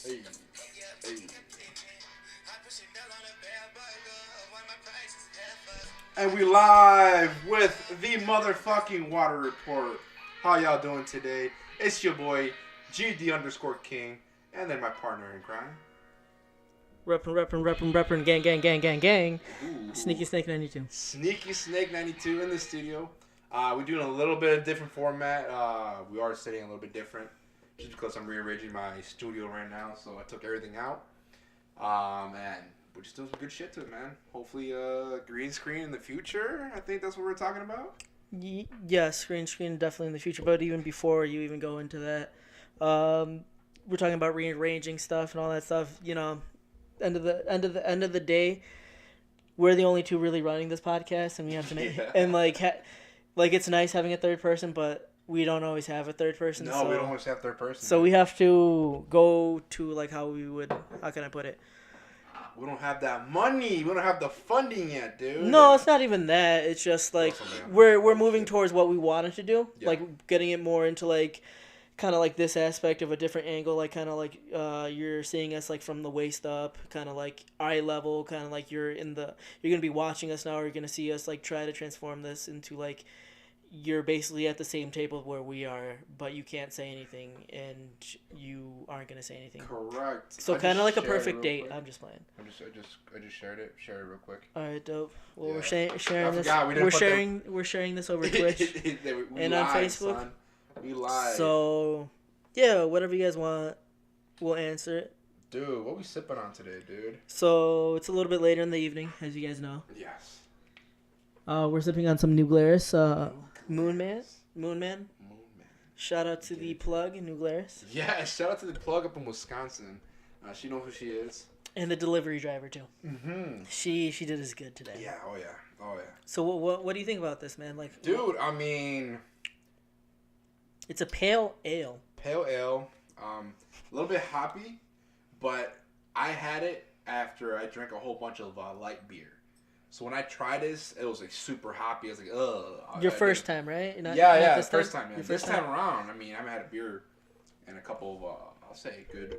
Hey, hey. And we live with the motherfucking water report. How y'all doing today? It's your boy GD_King, and then my partner in crime. Reppin', gang. Ooh. Sneaky Snake 92. Sneaky Snake 92 in the studio. We're doing a little bit of different format. We are sitting a little bit different, just because I'm rearranging my studio right now. So I took everything out, and we're just doing some good shit to it, man. Hopefully, green screen in the future. I think that's what we're talking about. Yes, green screen definitely in the future. But even before you even go into that, we're talking about rearranging stuff and all that stuff. You know, end of the day, we're the only two really running this podcast, and we have to make and like it's nice having a third person, but we don't always have a third person. No, we don't always have third person. So we have to go to like how can I put it? We don't have that money. We don't have the funding yet, dude. No, it's not even that. It's just like we're moving towards what we wanted to do, like getting it more into like kind of like this aspect of a different angle, like kind of like you're seeing us like from the waist up, kind of like eye level, kind of like you're gonna be watching us now, or you're gonna see us like try to transform this into like you're basically at the same table where we are, but you can't say anything, and you aren't gonna say anything. Correct. So kind of like a perfect date. I'm just playing. I just shared it. Share it real quick. All right, dope. Well, Yeah. we're sharing this. We're sharing this over Twitch we and live, on Facebook. Son. We live. So, yeah, whatever you guys want, we'll answer it. Dude, what we sipping on today, dude? So it's a little bit later in the evening, as you guys know. Yes. We're sipping on some New Glarus. Moon Man. Shout out to the plug in New Glarus. Yeah, shout out to the plug up in Wisconsin. She knows who she is. And the delivery driver too. Mm-hmm. She did us good today. Yeah. Oh yeah. So what do you think about this, man? Like, dude, I mean, it's a pale ale. Pale ale. A little bit hoppy, but I had it after I drank a whole bunch of light beer. So when I tried this, it was like super hoppy. I was like, ugh. Your first time, right? Yeah, first time. Yeah. This time around, I mean, I haven't had a beer in a couple of, I'll say, good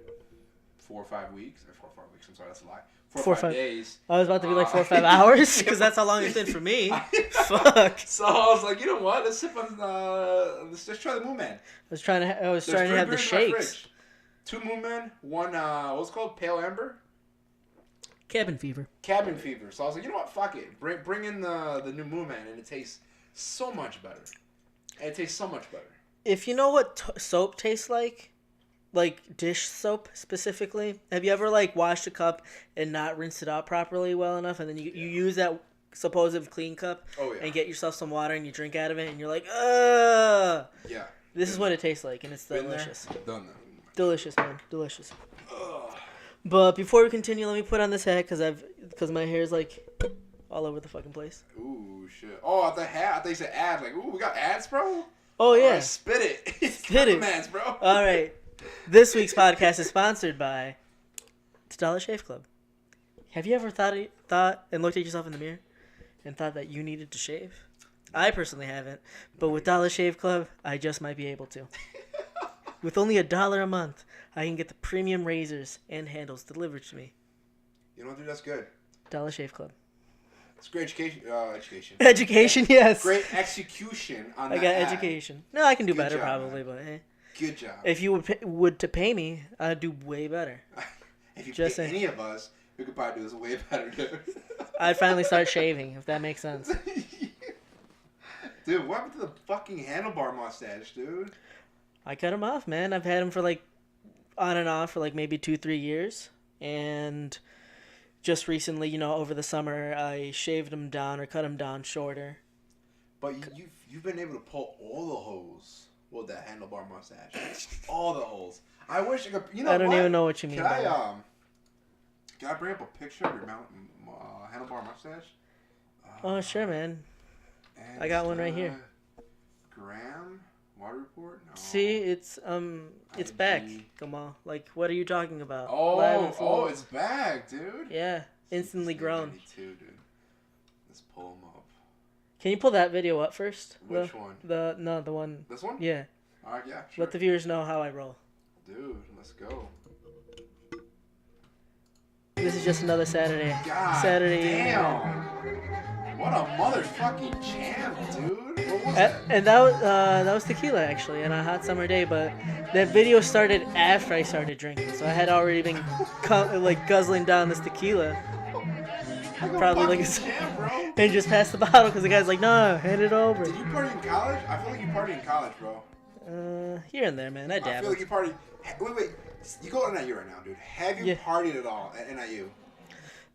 4 or 5 weeks. 4 or 5 weeks. I'm sorry, that's a lie. 4 or 5 days. I was about to be like 4 or 5 hours because that's how long it's been for me. Fuck. So I was like, you know what? Let's sip on. Let's just try the Moon Man. I was trying to have the shakes. 2 Moon Man, 1 what's it called? Pale Amber. Cabin fever. So I was like, you know what? Fuck it. Bring in the new Moon Man, and it tastes so much better. If you know what soap tastes like dish soap specifically, have you ever like washed a cup and not rinsed it out properly well enough, and then you use that supposed clean cup and get yourself some water and you drink out of it and you're like, ugh. Yeah. This is what it tastes like, and it's delicious. Done that. Delicious, man. Delicious. Ugh. But before we continue, let me put on this hat because my hair is like all over the fucking place. Ooh, shit. Oh, the hat. I thought you said ads. Like, ooh, we got ads, bro? Oh, yeah. Right, spit it. Spit it. Ads, bro. All right. This week's podcast is sponsored by Dollar Shave Club. Have you ever thought and looked at yourself in the mirror and thought that you needed to shave? I personally haven't, but with Dollar Shave Club, I just might be able to. With only $1 a month, I can get the premium razors and handles delivered to me. You know what, dude? That's good. Dollar Shave Club. It's great education. Education, yes. Great execution on that. I got ad. education. No, I can do Good better job, probably, man. but hey. Good job. If you would to pay me, I'd do way better. If you Just pay saying. any of us, we could probably do this way better, dude. I'd finally start shaving, if that makes sense. Dude, what happened to the fucking handlebar mustache, dude? I cut him off, man. I've had him for like on and off for like maybe 2-3 years, and just recently, you know, over the summer, I shaved him down or cut him down shorter. But you've been able to pull all the holes with that handlebar mustache. All the holes. I wish I could. You know I don't even know what you mean. Can I bring up a picture of your handlebar mustache? Oh sure, man. I got one right here. Graham water report. No. See, it's IG. back. Come on, like what are you talking about? Oh, it's back, dude. Yeah, instantly grown. 92, dude. Let's pull them up. Can you pull that video up first? Which one? The one. This one? Yeah. Alright, yeah. Sure. Let the viewers know how I roll. Dude, let's go. is just another Saturday. God Saturday damn. evening. What a motherfucking jam, dude. What was that? And that was tequila actually, on a hot summer day. But that video started after I started drinking, so I had already been like guzzling down this tequila. Probably like jam, bro. and just passed the bottle because the guy's like, "No, hand it over." Did you party in college? I feel like you party in college, bro. Here and there, man. I dabble. I feel like you party. Wait. You go to NIU right now, dude. Have you partied at all at NIU?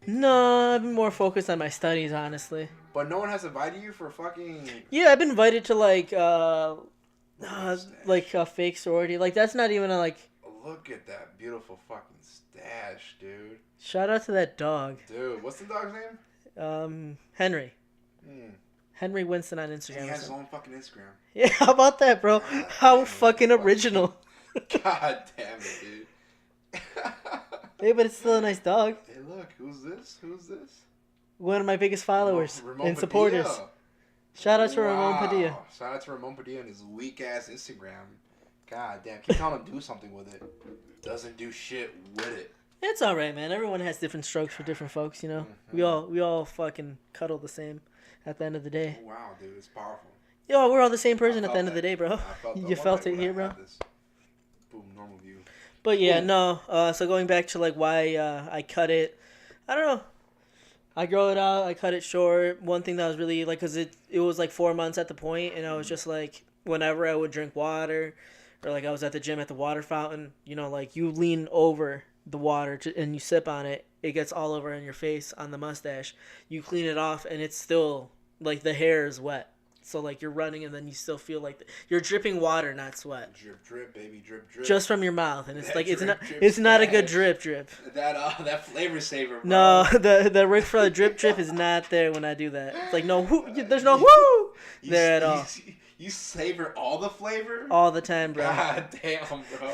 No, I've been more focused on my studies, honestly. But no one has invited you for fucking... Yeah, I've been invited to, like a fake sorority. Like, that's not even a, like... Look at that beautiful fucking stash, dude. Shout out to that dog. Dude, what's the dog's name? Henry. Henry Winston on Instagram. And he has his own fucking Instagram. Yeah, how about that, bro? How fucking original. God damn it, dude. Hey, but it's still a nice dog. Hey, look, who's this? One of my biggest followers Ramon and supporters. Padilla. Shout out to Ramon Padilla. Shout out to Ramon Padilla and his weak ass Instagram. God damn, keep telling him to do something with it. Doesn't do shit with it. It's all right, man. Everyone has different strokes for different folks, you know. Mm-hmm. We all fucking cuddle the same at the end of the day. Wow, dude, it's powerful. Yo, we're all the same person at the end of the day, bro. You felt it here, bro. Boom, normal view. But yeah, no. So going back to like why I cut it, I don't know. I grow it out. I cut it short. One thing that was really like, cause it was like 4 months at the point, and I was just like, whenever I would drink water, or like I was at the gym at the water fountain, you know, like you lean over the water and you sip on it, it gets all over in your face on the mustache. You clean it off, and it's still like the hair is wet. So like you're running, and then you still feel like you're dripping water, not sweat. Drip, drip, baby, drip, drip. Just from your mouth, and it's that like drip, it's not a good drip. That flavor saver, bro. No, the Ric Flair drip is not there when I do that. It's like no whoo, there's no whoo there at all. You savor all the flavor all the time, bro. God damn, bro.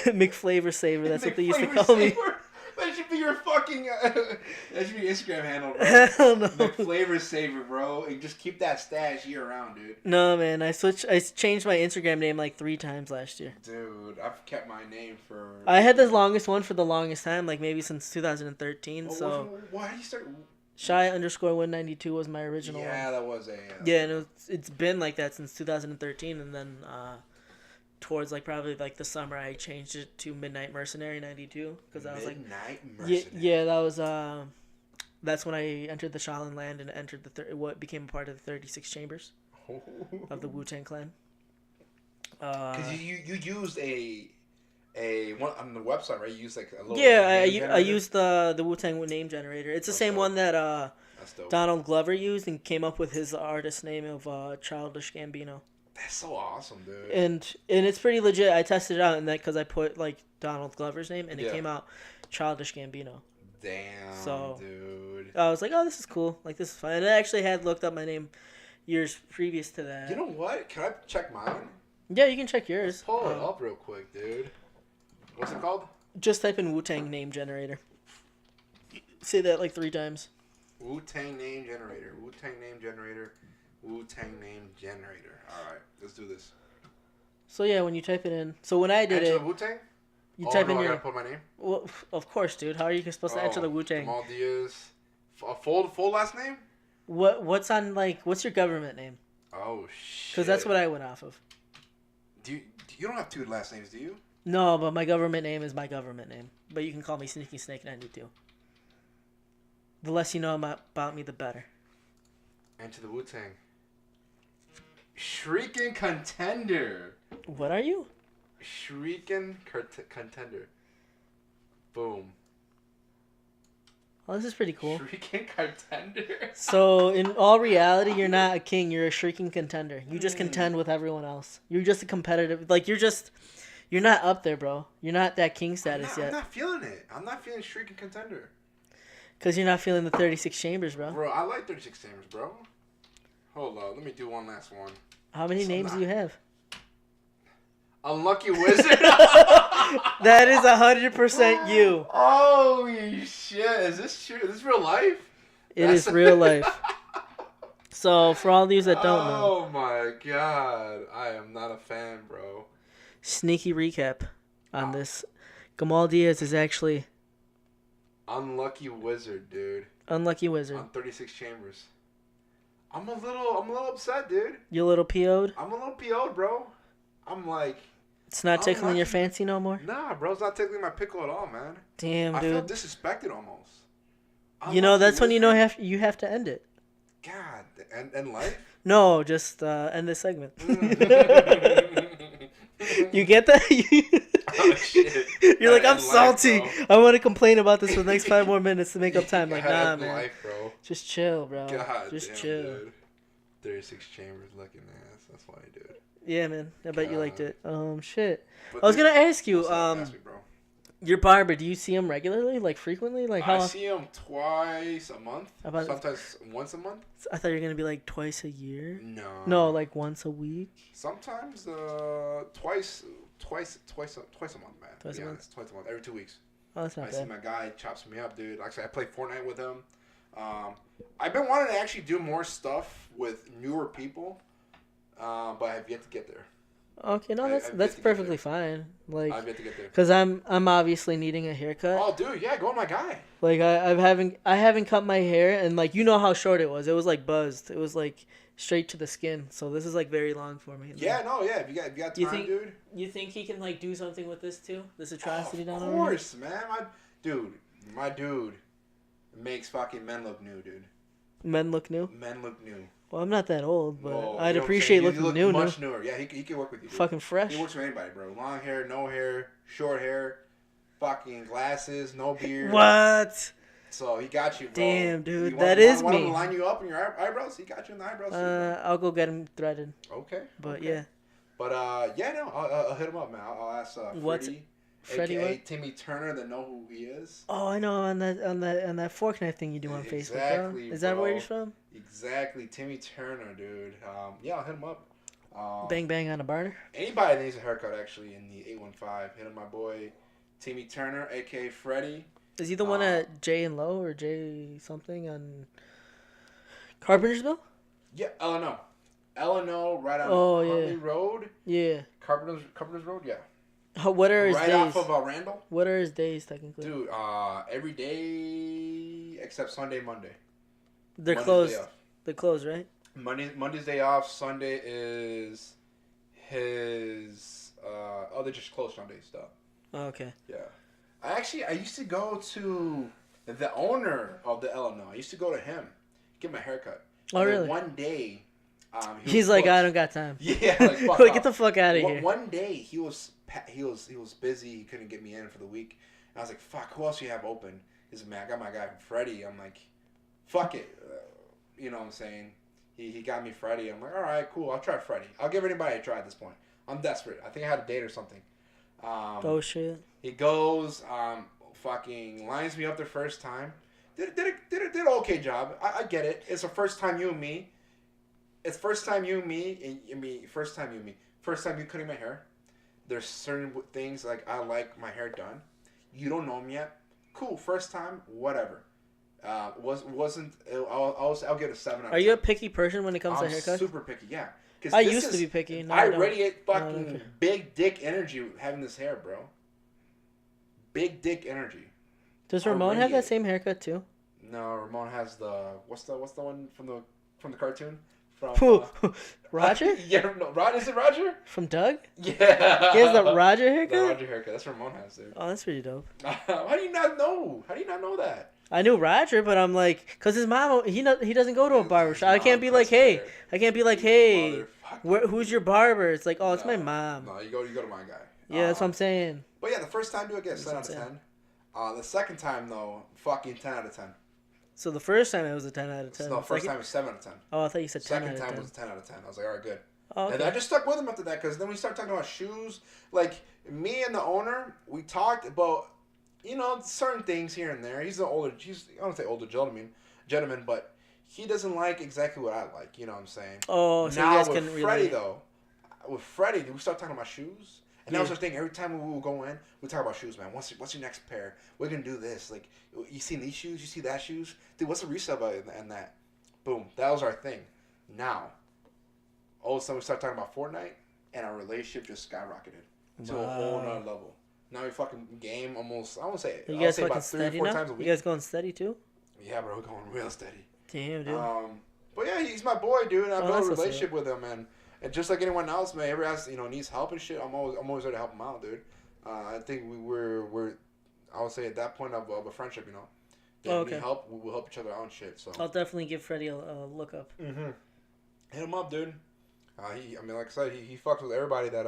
McFlavor saver. That's what they used to call me. That should be your fucking. That should be your Instagram handle, bro. Hell no. McFlavor saver, bro. And just keep that stash year round, dude. No, man. I changed my Instagram name like 3 times last year. Dude, I've kept my name for. I had the longest one for the longest time, like maybe since 2013. Oh, so. Why did you start? Shy_192 was my original one. Yeah, that was a. Yeah, and it's been like that since 2013, and then towards like probably like the summer I changed it to Midnight Mercenary 92 because I was like Midnight Mercenary. Yeah, that was that's when I entered the Shaolin Land and entered what became a part of the 36 chambers of the Wu-Tang Clan. Because you used a one on the website, right? You used like a little I used the Wu-Tang name generator. It's the same one that Donald Glover used and came up with his artist name of Childish Gambino. That's so awesome, dude. And it's pretty legit. I tested it out and that because I put like Donald Glover's name and it came out Childish Gambino. Damn, dude. I was like, oh, this is cool. Like this is fine. And I actually had looked up my name years previous to that. You know what? Can I check mine? Yeah, you can check yours. Let's pull it up real quick, dude. What's it called? Just type in Wu-Tang name generator. Say that like 3 times. Wu-Tang name generator. Wu-Tang name generator. Wu-Tang name generator. All right, let's do this. So yeah, when you type it in. So when I did enter it. The Wu-Tang? Type in I your. gotta put my name. Well, of course, dude. How are you supposed to enter the Wu-Tang? Gamal Diaz. A full last name? What's on like? What's your government name? Oh shit. Because that's what I went off of. You don't have 2 last names, do you? No, but my government name is my government name. But you can call me Sneaky Snake 92. The less you know about me, the better. Enter the Wu-Tang. Shrieking Contender. What are you? Shrieking Contender. Boom. Oh, this is pretty cool. Shrieking Contender. So, in all reality, you're not a king. You're a shrieking contender. You just contend with everyone else. You're just a competitive... Like, you're not up there, bro. You're not that king status yet. I'm not feeling it. I'm not feeling Shrieking Contender. Because you're not feeling the 36 chambers, bro. Bro, I like 36 chambers, bro. Hold on. Let me do one last one. How many names do you have? Unlucky Wizard. That is 100% you. Holy shit. Is this true? Is this real life? It is real life. So, for all of you that don't know. Oh my god. I am not a fan, bro. Sneaky recap on this. Gamal Diaz is actually Unlucky wizard, dude. Unlucky wizard. On 36 chambers. I'm a little upset, dude. You a little PO'd? I'm a little PO'd, bro. I'm like... It's not tickling your fancy no more? Nah, bro. It's not tickling my pickle at all, man. Damn, dude. I feel disrespected almost. You know, that's when you know you have to end it. God. And life? No, just end this segment. You get that? Oh, shit. You're like, I'm salty. Life, I want to complain about this for the next 5 more minutes to make up time. Like, nah, man. Life, bro. Just chill, bro. God just damn, chill. Dude. 36 chambers looking ass. That's funny, dude. Yeah, man. I bet you liked it. Shit. I was going to ask you, ask me, bro. Your barber, do you see him regularly? Like, frequently? Like how? I see him twice a month. Sometimes once a month. I thought you were going to be like twice a year. No. No, like once a week. Sometimes twice a month, man. Twice a month? Twice a month. Every 2 weeks. Oh, that's not bad. I see my guy, chops me up, dude. Actually, I play Fortnite with him. I've been wanting to actually do more stuff with newer people, but I have yet to get there. Okay, no, that's perfectly fine. Like, I've yet to get there. Cause I'm obviously needing a haircut. Oh, dude, yeah, go on my guy. Like I haven't cut my hair, and like you know how short it was. It was like buzzed. It was like straight to the skin. So this is like very long for me. Yeah, no, yeah. If you got time, dude. You think he can like do something with this too? This atrocity down there? Of course, man. My dude makes fucking men look new, dude. Men look new. Men look new. Well, I'm not that old, but I'd appreciate looking look new. Much newer. Yeah, he can work with you. Dude. Fucking fresh. He works with anybody, bro. Long hair, no hair, short hair, fucking glasses, no beard. What? So he got you, bro. Damn, dude, that is me. Want him to line you up in your eyebrows? He got you in the eyebrows. I'll go get him threaded. Okay. But okay. yeah. But yeah, no, I'll hit him up, man. I'll ask Freddie, AKA Timmy Turner, that know who he is. Oh, I know on that fork knife thing you do on Facebook. Bro. Is that where he's from? Exactly, Timmy Turner, dude. Yeah, I'll hit him up. Bang bang on a barter. Anybody that needs a haircut, actually, in the 815, hit him my boy Timmy Turner, aka Freddie. Is he the one at J and Low or J something on Carpentersville? Yeah, L&O, right on Huntley Road. Yeah. Carpenter's Road, yeah. What are his days? Right off of Randall. What are his days technically? Dude, every day except Sunday, Monday. They're closed. They're closed, right? Monday's day off. Sunday is his. They're just closed Sunday stuff. Oh, okay. Yeah, I used to go to the owner of the L&O. I used to go to him, get my haircut. Oh, really? One day, he's like, I don't got time. Yeah, like fuck like get the fuck out of here. One day he was busy. He couldn't get me in for the week. And I was like, fuck, who else do you have open? He's like, man, I got my guy Freddie. I'm like, fuck it. You know what I'm saying? He got me Freddie. I'm like, all right, cool. I'll try Freddie. I'll give anybody a try at this point. I'm desperate. I think I had a date or something. Oh shit. He goes, fucking lines me up the first time. Did an okay job. I get it. It's the first time you and me. It's first time you and me, and me. First time you and me. First time you cutting my hair. There's certain things like I like my hair done. You don't know me yet. Cool. First time, whatever. Wasn't. I'll give it a 7 out of 10. Are you a picky person when it comes to haircuts? Super picky. Yeah. I used to be picky. No, I radiate fucking big dick energy having this hair, bro. Big dick energy. Does Ramon have that same haircut too? No, Ramon has the what's the one from the cartoon? From Roger? Yeah, no, is it Roger? From Doug? Yeah. He has the Roger haircut? The Roger haircut. That's what Ramon has, dude. Oh, that's pretty dope. How do you not know? How do you not know that? I knew Roger, but I'm like, cause his mom, he doesn't go to a barber shop. I can't be like, hey, who's your barber? It's like, oh, it's my mom. No, you go to my guy. Yeah, that's what I'm saying. But yeah, the first time, do I get 7 out of 10. The second time though, fucking 10 out of 10. So the first time it was a 10 out of 10. No, first time was 7 out of 10. Oh, I thought you said 10 out of 10. Second time was 10 out of 10. I was like, all right, good. Oh, okay. And I just stuck with him after that because then we started talking about shoes. Like me and the owner, we talked about, certain things here and there. He's I don't say older gentleman, but he doesn't like exactly what I like. You know what I'm saying? Oh, so now you guys with can Freddie relate. though, with Freddie, we start talking about shoes. And that was the thing. Every time we would go in, we talk about shoes, man. What's your next pair? We're gonna do this. Like, you seen these shoes? You see that shoes? Dude, what's the resale value and that? Boom. That was our thing. Now, all of a sudden we start talking about Fortnite, and our relationship just skyrocketed to a whole nother level. Now we fucking game almost. I won't say it. You I'll guys say fucking about 3 or steady 4 now? times a week. You guys going steady too? Yeah, bro, we're going real steady. Damn, dude. But yeah, he's my boy, dude. And I built a That's relationship with him, and just like anyone else, man, ever has needs help and shit, I'm always there to help him out, dude. I think we're I would say at that point of a friendship, you know. If we need help, we will help each other out and shit. So I'll definitely give Freddie a look up. Mm-hmm. Hit him up, dude. I mean, like I said, he fucks with everybody that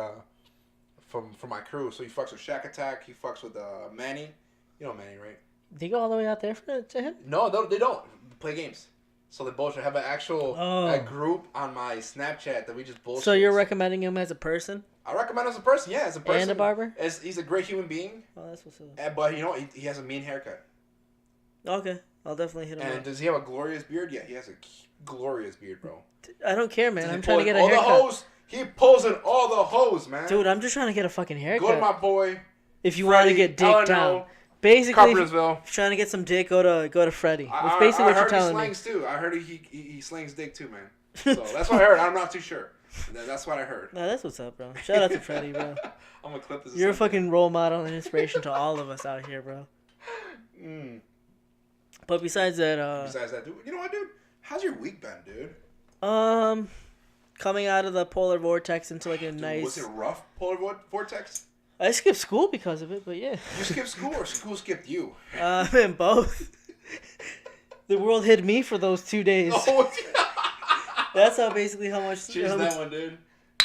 from my crew. So he fucks with Shack Attack. He fucks with Manny. You know Manny, right? They go all the way out there to him? No, they don't play games. So they bullshit. Have an actual group on my Snapchat that we just bullshit. So you're recommending him as a person? I recommend him as a person. Yeah, as a person. And a barber. He's a great human being. Oh, that's what's up. But he has a mean haircut. Okay, I'll definitely hit him up. And does he have a glorious beard? Yeah, he has a glorious beard, bro. I don't care, man. I'm trying to get a haircut. All the hoes. He pulls in all the hoes, man. Dude, I'm just trying to get a fucking haircut. Go to my boy. If you want to get dick down. Basically, if you're trying to get some dick, go to Freddie. That's basically what you're telling me. I heard he slangs too. I heard he slangs dick too, man. So that's what I heard. I'm not too sure. That's what I heard. Nah, that's what's up, bro. Shout out to Freddie, bro. I'm gonna clip this. You're a fucking role model and inspiration to all of us out here, bro. But besides that, dude, you know what, dude? How's your week been, dude? Coming out of the polar vortex into like a nice. Was it rough, polar vortex? I skipped school because of it, but yeah. You skipped school or school skipped you? Man, both. The world hid me for those 2 days. Oh, that's how much. Choose that one, dude.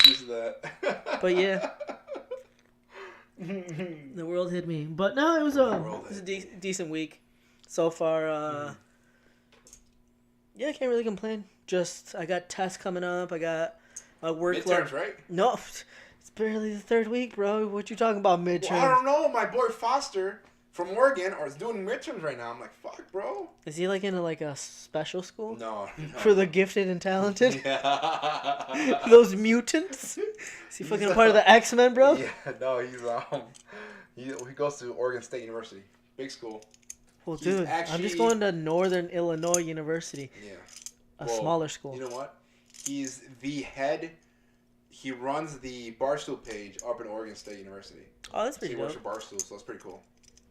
Choose that. But yeah. The world hid me. But no, it was a decent week. So far, yeah, I can't really complain. Just, I got tests coming up. I got a workload. Midterms, right? No, it's barely the third week, bro. What you talking about, midterms? Well, I don't know. My boy Foster from Oregon is doing midterms right now. I'm like, fuck, bro. Is he like in like a special school? No. For the gifted and talented? Yeah. Those mutants? Is he fucking part of the X-Men, bro? Yeah, no, he goes to Oregon State University. Big school. Well, dude, I'm just going to Northern Illinois University. Yeah. A smaller school. You know what? He's the head. He runs the Barstool page up in Oregon State University. Oh, that's pretty cool. He works for Barstool, so that's pretty cool.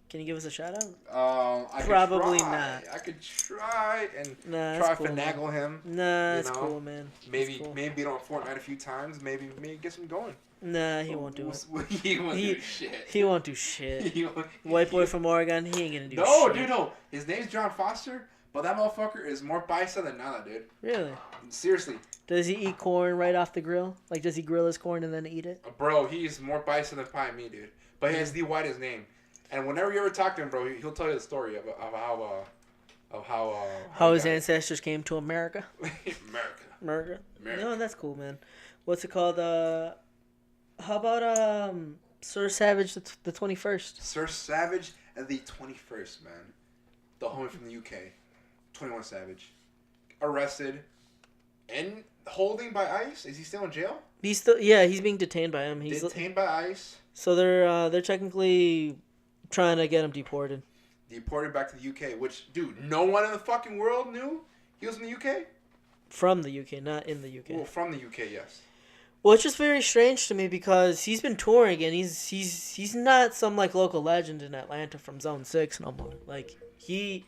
Can you give us a shout out? Probably not. I could try and cool, finagle him. Nah, it's cool, man. Maybe beat on Fortnite a few times. Maybe get some going. Nah, he won't do it. He won't do shit. He won't do shit. White boy from Oregon, he ain't gonna do shit. No, dude, no. His name's John Foster, but that motherfucker is more bicep than Nala, dude. Really? Seriously. Does he eat corn right off the grill? Like, does he grill his corn and then eat it? Bro, he's more bicep than pie me, dude. But he has the whitest name. And whenever you ever talk to him, bro, he'll tell you the story of how his ancestors came to America. America. No, that's cool, man. What's it called? How about Sir Savage the 21st? Sir Savage and the 21st, man. The homie from the UK. 21 Savage. Arrested. And holding by ICE? Is he still in jail? He's being detained by him. He's detained by ICE. So they're technically trying to get him deported. Deported back to the UK, which, dude, no one in the fucking world knew he was in the UK? From the UK, not in the UK. Well, from the UK, yes. Well, it's just very strange to me because he's been touring and he's not some like local legend in Atlanta from Zone 6 no more. Like he's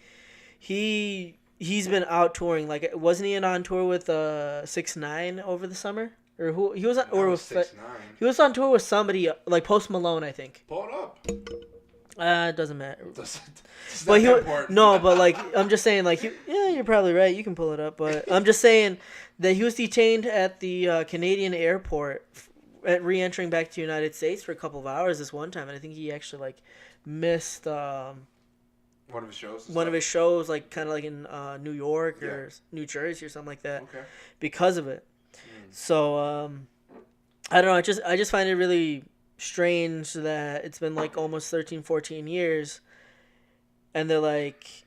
been out touring. Like wasn't he on tour with 6ix9ine over the summer? Or who he was on or with 6ix9ine. He was on tour with somebody like Post Malone, I think. Pull it up. It doesn't matter. But but like I'm just saying, like you're probably right. You can pull it up, but I'm just saying that he was detained at the Canadian airport at re-entering back to the United States for a couple of hours this one time, and I think he actually like missed one of his shows. One of his shows, like kind of like in New York or New Jersey or something like that. Okay. Because of it. So I don't know. I just find it really strange that it's been like almost 13-14 years and they're like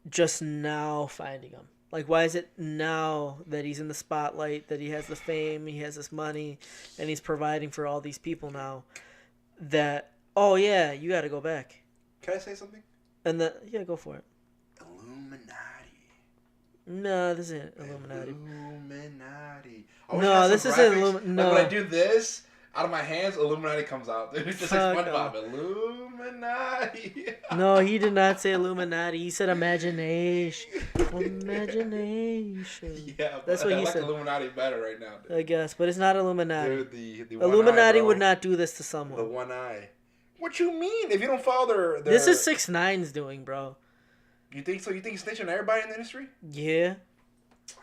just now finding him. Like why is it now that he's in the spotlight, that he has the fame, he has this money, and he's providing for all these people now that you got to go back. Can I say something? And go for it. Illuminati. No, this isn't Illuminati. Illuminati. No, this isn't Illuminati. No. Like when I do this, Out of my hands, Illuminati comes out. It's just like SpongeBob. Illuminati. No, he did not say Illuminati. He said imagination. Imagination. Yeah, that's what he like said. Illuminati better right now, dude. I guess, but it's not Illuminati. Dude, the Illuminati one eye, would not do this to someone. The one eye. What you mean? If you don't follow their... This is 6ix9ine's doing, bro. You think so? You think he's snitching on everybody in the industry? Yeah.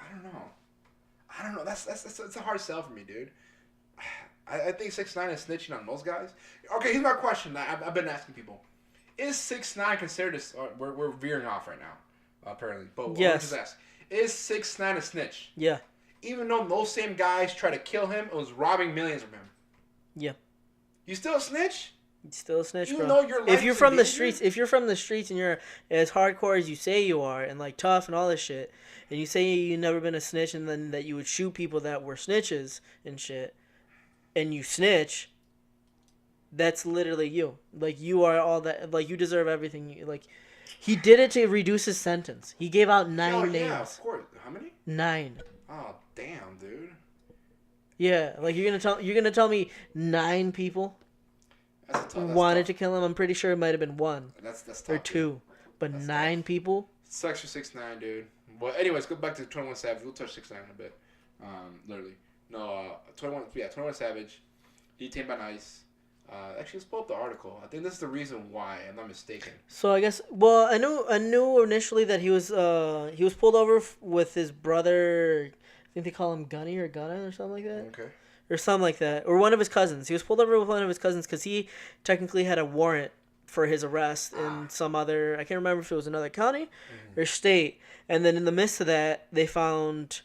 I don't know. That's a hard sell for me, dude. I think 6ix9ine is snitching on most guys. Okay, here's my question. I've been asking people: is 6ix9ine considered a? We're veering off right now, apparently. But yes. Let me just ask: is 6ix9ine a snitch? Yeah. Even though those same guys tried to kill him, it was robbing millions from him. Yeah. You still a snitch? You still a snitch, even bro. Though your if you're from the streets, and you're as hardcore as you say you are, and like tough and all this shit, and you say you never been a snitch, and then that you would shoot people that were snitches and shit, and you snitch, that's literally you. Like, you are all that. Like, you deserve everything. Like, he did it to reduce his sentence. He gave out 9 names. Yeah, of course. How many? 9. Oh, damn, dude. Yeah, like you're gonna tell me 9 people wanted to kill him. I'm pretty sure it might have been 1. That's tough, or 2, but that's 9 tough. People. Sucks for 6ix9ine, dude. But anyways, go back to 21 Savage. We'll touch 6ix9ine in a bit. Literally. No, 21 Savage, detained by ICE. Actually, let's pull up the article. I think this is the reason why. I'm not mistaken. So I guess, well, I knew initially that he was pulled over with his brother. I think they call him Gunny or Gunna or something like that. Okay. Or something like that, or one of his cousins. He was pulled over with one of his cousins because he technically had a warrant for his arrest in some other. I can't remember if it was another county or state. And then in the midst of that, they found.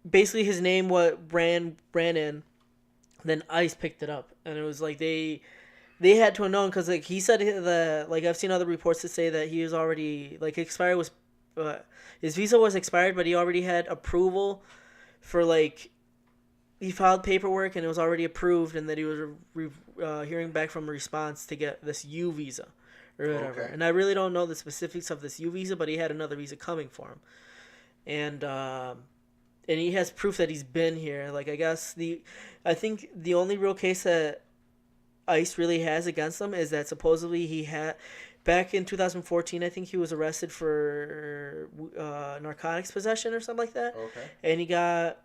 Basically, his name ran in, then ICE picked it up, and it was like they had to have known because like he said like I've seen other reports that say that he was already like expired was, his visa was expired, but he already had approval for like he filed paperwork and it was already approved, and that he was hearing back from a response to get this U visa or whatever. Okay. And I really don't know the specifics of this U visa, but he had another visa coming for him, and he has proof that he's been here. Like, I think the only real case that ICE really has against him is that supposedly he had, back in 2014, I think he was arrested for narcotics possession or something like that. Okay. And he got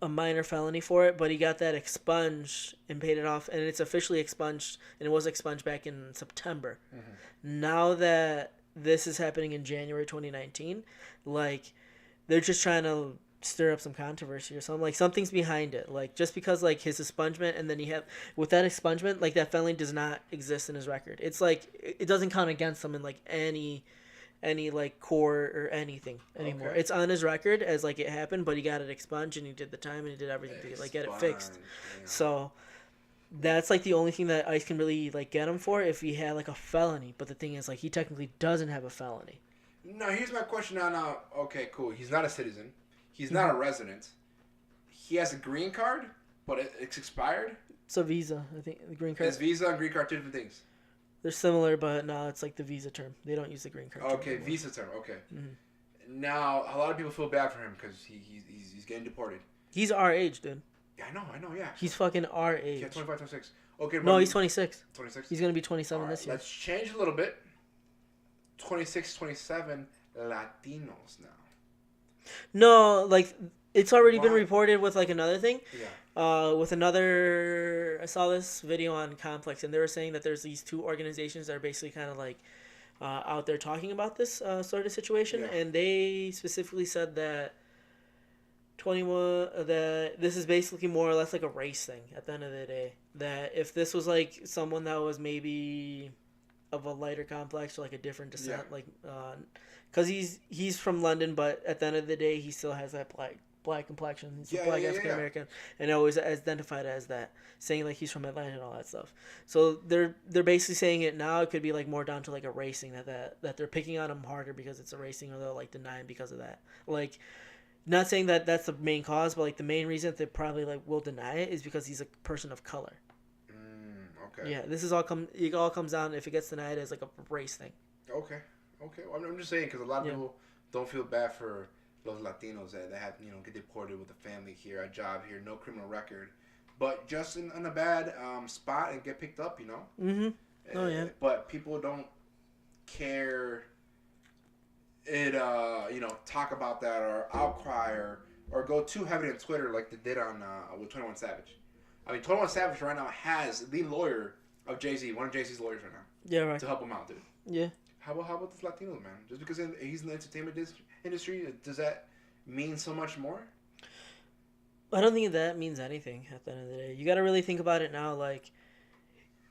a minor felony for it, but he got that expunged and paid it off, and it's officially expunged, and it was expunged back in September. Mm-hmm. Now that this is happening in January 2019, like, they're just trying to stir up some controversy or something. Like, something's behind it. Like, just because, like, his expungement, and then with that expungement, like, that felony does not exist in his record. It's like, it doesn't count against him in, like, any like court or anything anymore. Okay. It's on his record as like it happened, but he got it expunged and he did the time and he did everything to like get it fixed. Yeah. So that's like the only thing that ICE can really like get him for if he had like a felony. But the thing is, like, he technically doesn't have a felony. No, here's my question now. Okay, cool. He's not a citizen. He's not a resident. He has a green card, but it's expired. It's a visa, I think. The green card. Is visa and green card two different things? They're similar, but no, it's like the visa term. They don't use the green card. Okay, visa term. Okay. Mm-hmm. Now, a lot of people feel bad for him because he's getting deported. He's our age, dude. Yeah, I know, yeah. He's fucking our age. Yeah, 25, 26. Okay. No, he's 26. 26? He's going to be 27 this year. Let's change a little bit. 26, 27 Latinos now. No, like, it's already been reported with, like, another thing. Yeah. I saw this video on Complex, and they were saying that there's these two organizations that are basically kind of like out there talking about this sort of situation, yeah. And they specifically said that that this is basically more or less like a race thing at the end of the day. That if this was like someone that was maybe of a lighter complex or like a different descent, yeah. Like because he's from London, but at the end of the day he still has that black complexion. He's a black African American, and always identified as that, saying like he's from Atlanta and all that stuff. So they're basically saying it now. It could be like more down to like a racing that they're picking on him harder because it's a racing, or they'll like deny him because of that. Like, not saying that that's the main cause, but like the main reason that they probably like will deny it is because he's a person of color. Okay. Yeah, this is all it all comes down if it gets denied as like a race thing. Okay. Well, I'm just saying because a lot of people don't feel bad for los Latinos that have, get deported with a family here, a job here, no criminal record, but just in a bad spot and get picked up, Mm-hmm. Oh, yeah. But people don't care it, talk about that or outcry or go too heavy on Twitter like they did on with 21 Savage. I mean, 21 Savage right now has the lawyer of Jay-Z, one of Jay-Z's lawyers right now. Yeah, right. To help him out, dude. Yeah. How about this Latino man? Just because he's in the entertainment industry, does that mean so much more? I don't think that means anything at the end of the day. You got to really think about it now. Like,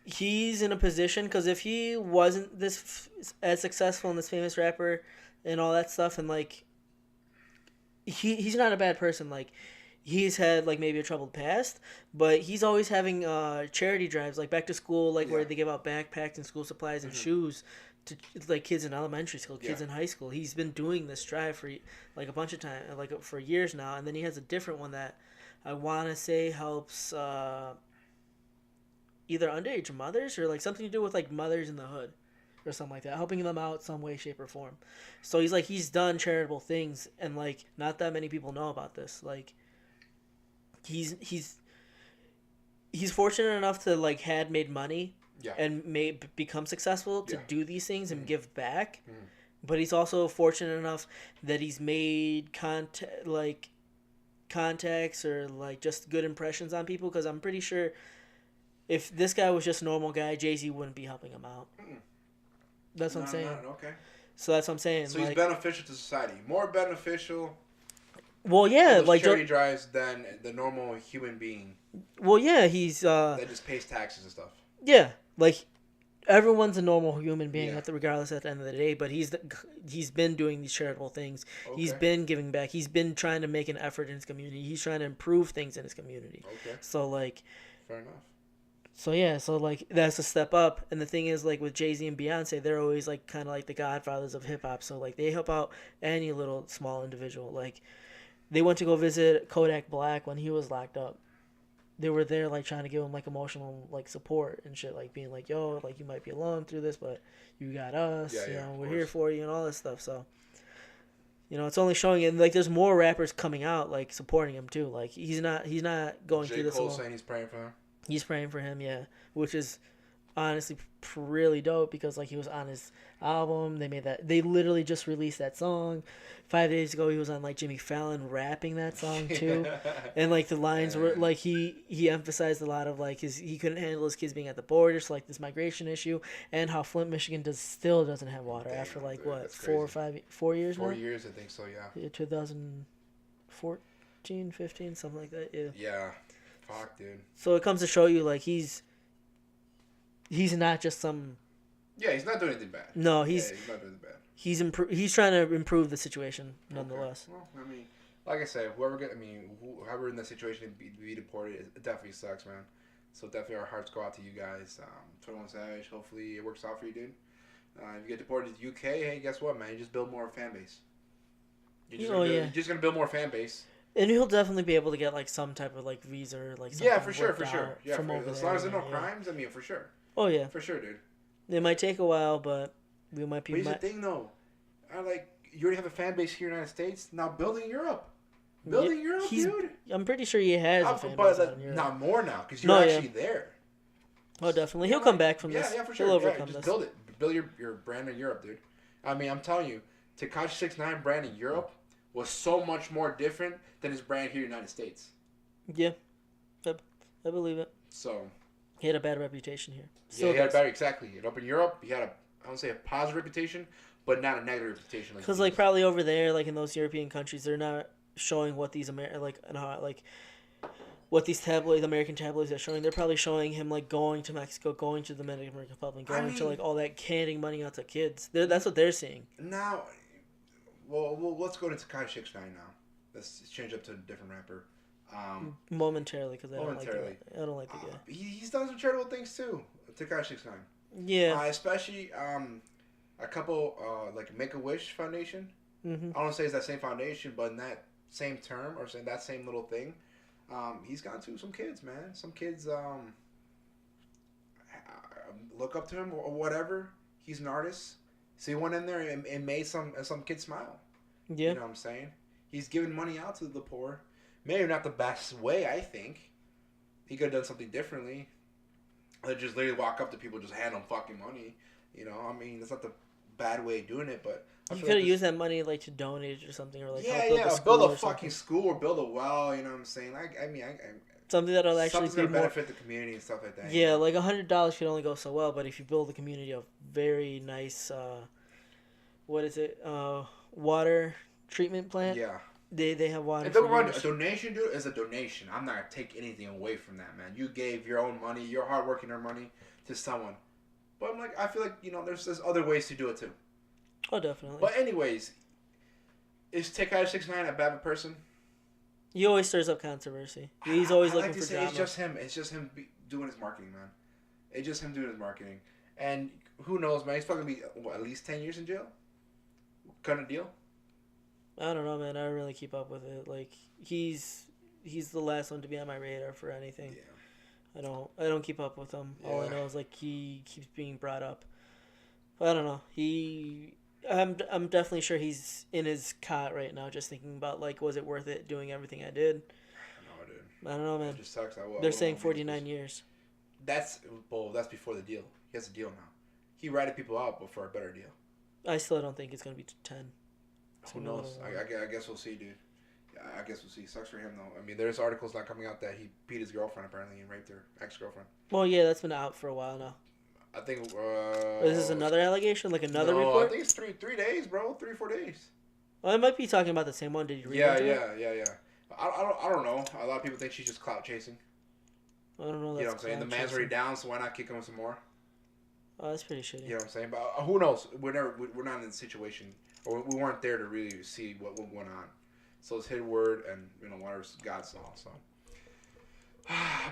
he's in a position, because if he wasn't this as successful and this famous rapper and all that stuff, and like, he's not a bad person. Like, he's had like maybe a troubled past, but he's always having charity drives, like back to school, like where they give out backpacks and school supplies and shoes to like kids in elementary school, kids in high school. He's been doing this drive for like a bunch of time, like for years now, and then he has a different one that I want to say helps either underage mothers or like something to do with like mothers in the hood or something like that, helping them out some way, shape, or form. So he's done charitable things, and like not that many people know about this. Like he's fortunate enough to like had made money and become successful to do these things and give back. But he's also fortunate enough that he's made contacts or like just good impressions on people, because I'm pretty sure if this guy was just a normal guy, Jay-Z wouldn't be helping him out. That's what I'm saying. Okay. So that's what I'm saying. So he's beneficial to society. More beneficial. Well, yeah, like charity drives than the normal human being. Well, yeah, he's that just pays taxes and stuff. Yeah, like everyone's a normal human being, regardless at the end of the day. But he's been doing these charitable things. Okay. He's been giving back. He's been trying to make an effort in his community. He's trying to improve things in his community. Okay. So like, fair enough. So yeah, so like that's a step up. And the thing is, like with Jay-Z and Beyonce, they're always like kind of like the godfathers of hip hop. So like they help out any little small individual. Like they went to go visit Kodak Black when he was locked up. They were there like trying to give him like emotional like support and shit, like being like, yo, like you might be alone through this, but you got us, we're here for you and all this stuff. So it's only showing it. And like there's more rappers coming out like supporting him too. Like he's not going through this alone. J. Cole saying he's praying for him. He's praying for him, which is honestly really dope, because like he was on his album. They literally just released that song 5 days ago. He was on like Jimmy Fallon rapping that song too. And like the lines were like he emphasized a lot of like he couldn't handle his kids being at the border, so like this migration issue, and how Flint, Michigan still doesn't have water after like what 4 years now? 4 years, I think so. Yeah 2014, 15, something like that. Yeah. Fuck, dude. So it comes to show you, like, he's not just some... Yeah, he's not doing anything bad. No, he's not doing anything bad. He's trying to improve the situation, nonetheless. Okay. Well, I mean, like I said, whoever in that situation be deported, it definitely sucks, man. So definitely our hearts go out to you guys. 21 Savage, hopefully it works out for you, dude. If you get deported to the UK, hey, guess what, man? You just build more fan base. You're just going to build more fan base. And he'll definitely be able to get like some type of like visa or like something. Yeah, for sure. Yeah, as long as there's no crimes, I mean, for sure. Oh yeah, for sure, dude. It might take a while, but we might be. But here's the thing, though. You already have a fan base here in the United States. Now build in Europe. Dude. I'm pretty sure he has a fan base in Europe. Not more now, because you're actually there. Oh, definitely. He'll come back from this. Yeah, for sure. He'll overcome this. Build it. Build your brand in Europe, dude. I mean, I'm telling you, Tekashi 6ix9ine brand in Europe was so much more different than his brand here in the United States. Yeah, I believe it. So he had a bad reputation here. He had a bad, exactly. Up in Europe, he had I don't say a positive reputation, but not a negative reputation. Because like probably over there, like in those European countries, they're not showing what these what these American tabloids are showing. They're probably showing him like going to Mexico, going to the Dominican Republic, going to like all that, handing money out to kids. That's what they're seeing. Now, well, let's go to Tekashi 6ix9ine now. Let's change up to a different rapper. Momentarily, because I don't like the guy. He's done some charitable things too. Tekashi 6ix9ine. Yeah. Especially a couple like Make-A-Wish Foundation. Mm-hmm. I don't want to say it's that same foundation, but in that same term or saying that same little thing, he's gone to some kids, man. Some kids look up to him or whatever. He's an artist. So he went in there and made some kids smile. Yeah. You know what I'm saying? He's giving money out to the poor. Maybe not the best way, I think. He could have done something differently. Or just literally walk up to people, just hand them fucking money. You know, I mean, that's not the bad way of doing it, but... You could have used that money, like, to donate it or something, or, like, build a fucking school, or build a well, you know what I'm saying? Something that'll actually be benefit the community and stuff like that. Yeah, like $100 could only go so well, but if you build a community of very nice, water treatment plant. Yeah. They have water. A donation, dude, is a donation. I'm not gonna take anything away from that, man. You gave your own money, your hard work and your money to someone. But I'm like, I feel like, you know, there's other ways to do it too. Oh, definitely. But anyways, is Tekashi 6ix9ine a bad person? He always stirs up controversy. He's always looking for drama. It's just him doing his marketing, man. It's just him doing his marketing. And who knows, man? He's probably going to be, at least 10 years in jail? Kind of deal? I don't know, man. I don't really keep up with it. Like, he's the last one to be on my radar for anything. Yeah. I don't keep up with him. Yeah. All I know is, like, he keeps being brought up. I don't know. I'm definitely sure he's in his cot right now, just thinking about, like, was it worth it doing everything I did? No, dude. I don't know, man. It just sucks. They're saying 49 years. That's before the deal. He has a deal now. He ratted people out for a better deal. I still don't think it's going to be 10. Who knows? I guess we'll see, dude. I guess we'll see. Sucks for him, though. I mean, there's articles not coming out that he beat his girlfriend, apparently, and raped her ex-girlfriend. Well, yeah, that's been out for a while now. I think... Is this another allegation? Like another report? I think it's 3 days, bro. 3-4 days. Well, I might be talking about the same one. Did you read it? Yeah. I don't know. A lot of people think she's just clout chasing. I don't know. You know what I'm saying? The man's already down, so why not kick him some more? Oh, that's pretty shitty. You know what I'm saying? But who knows? We're not in the situation, or we weren't there to really see what went on. So it's his word, and you know, water's God's law. So,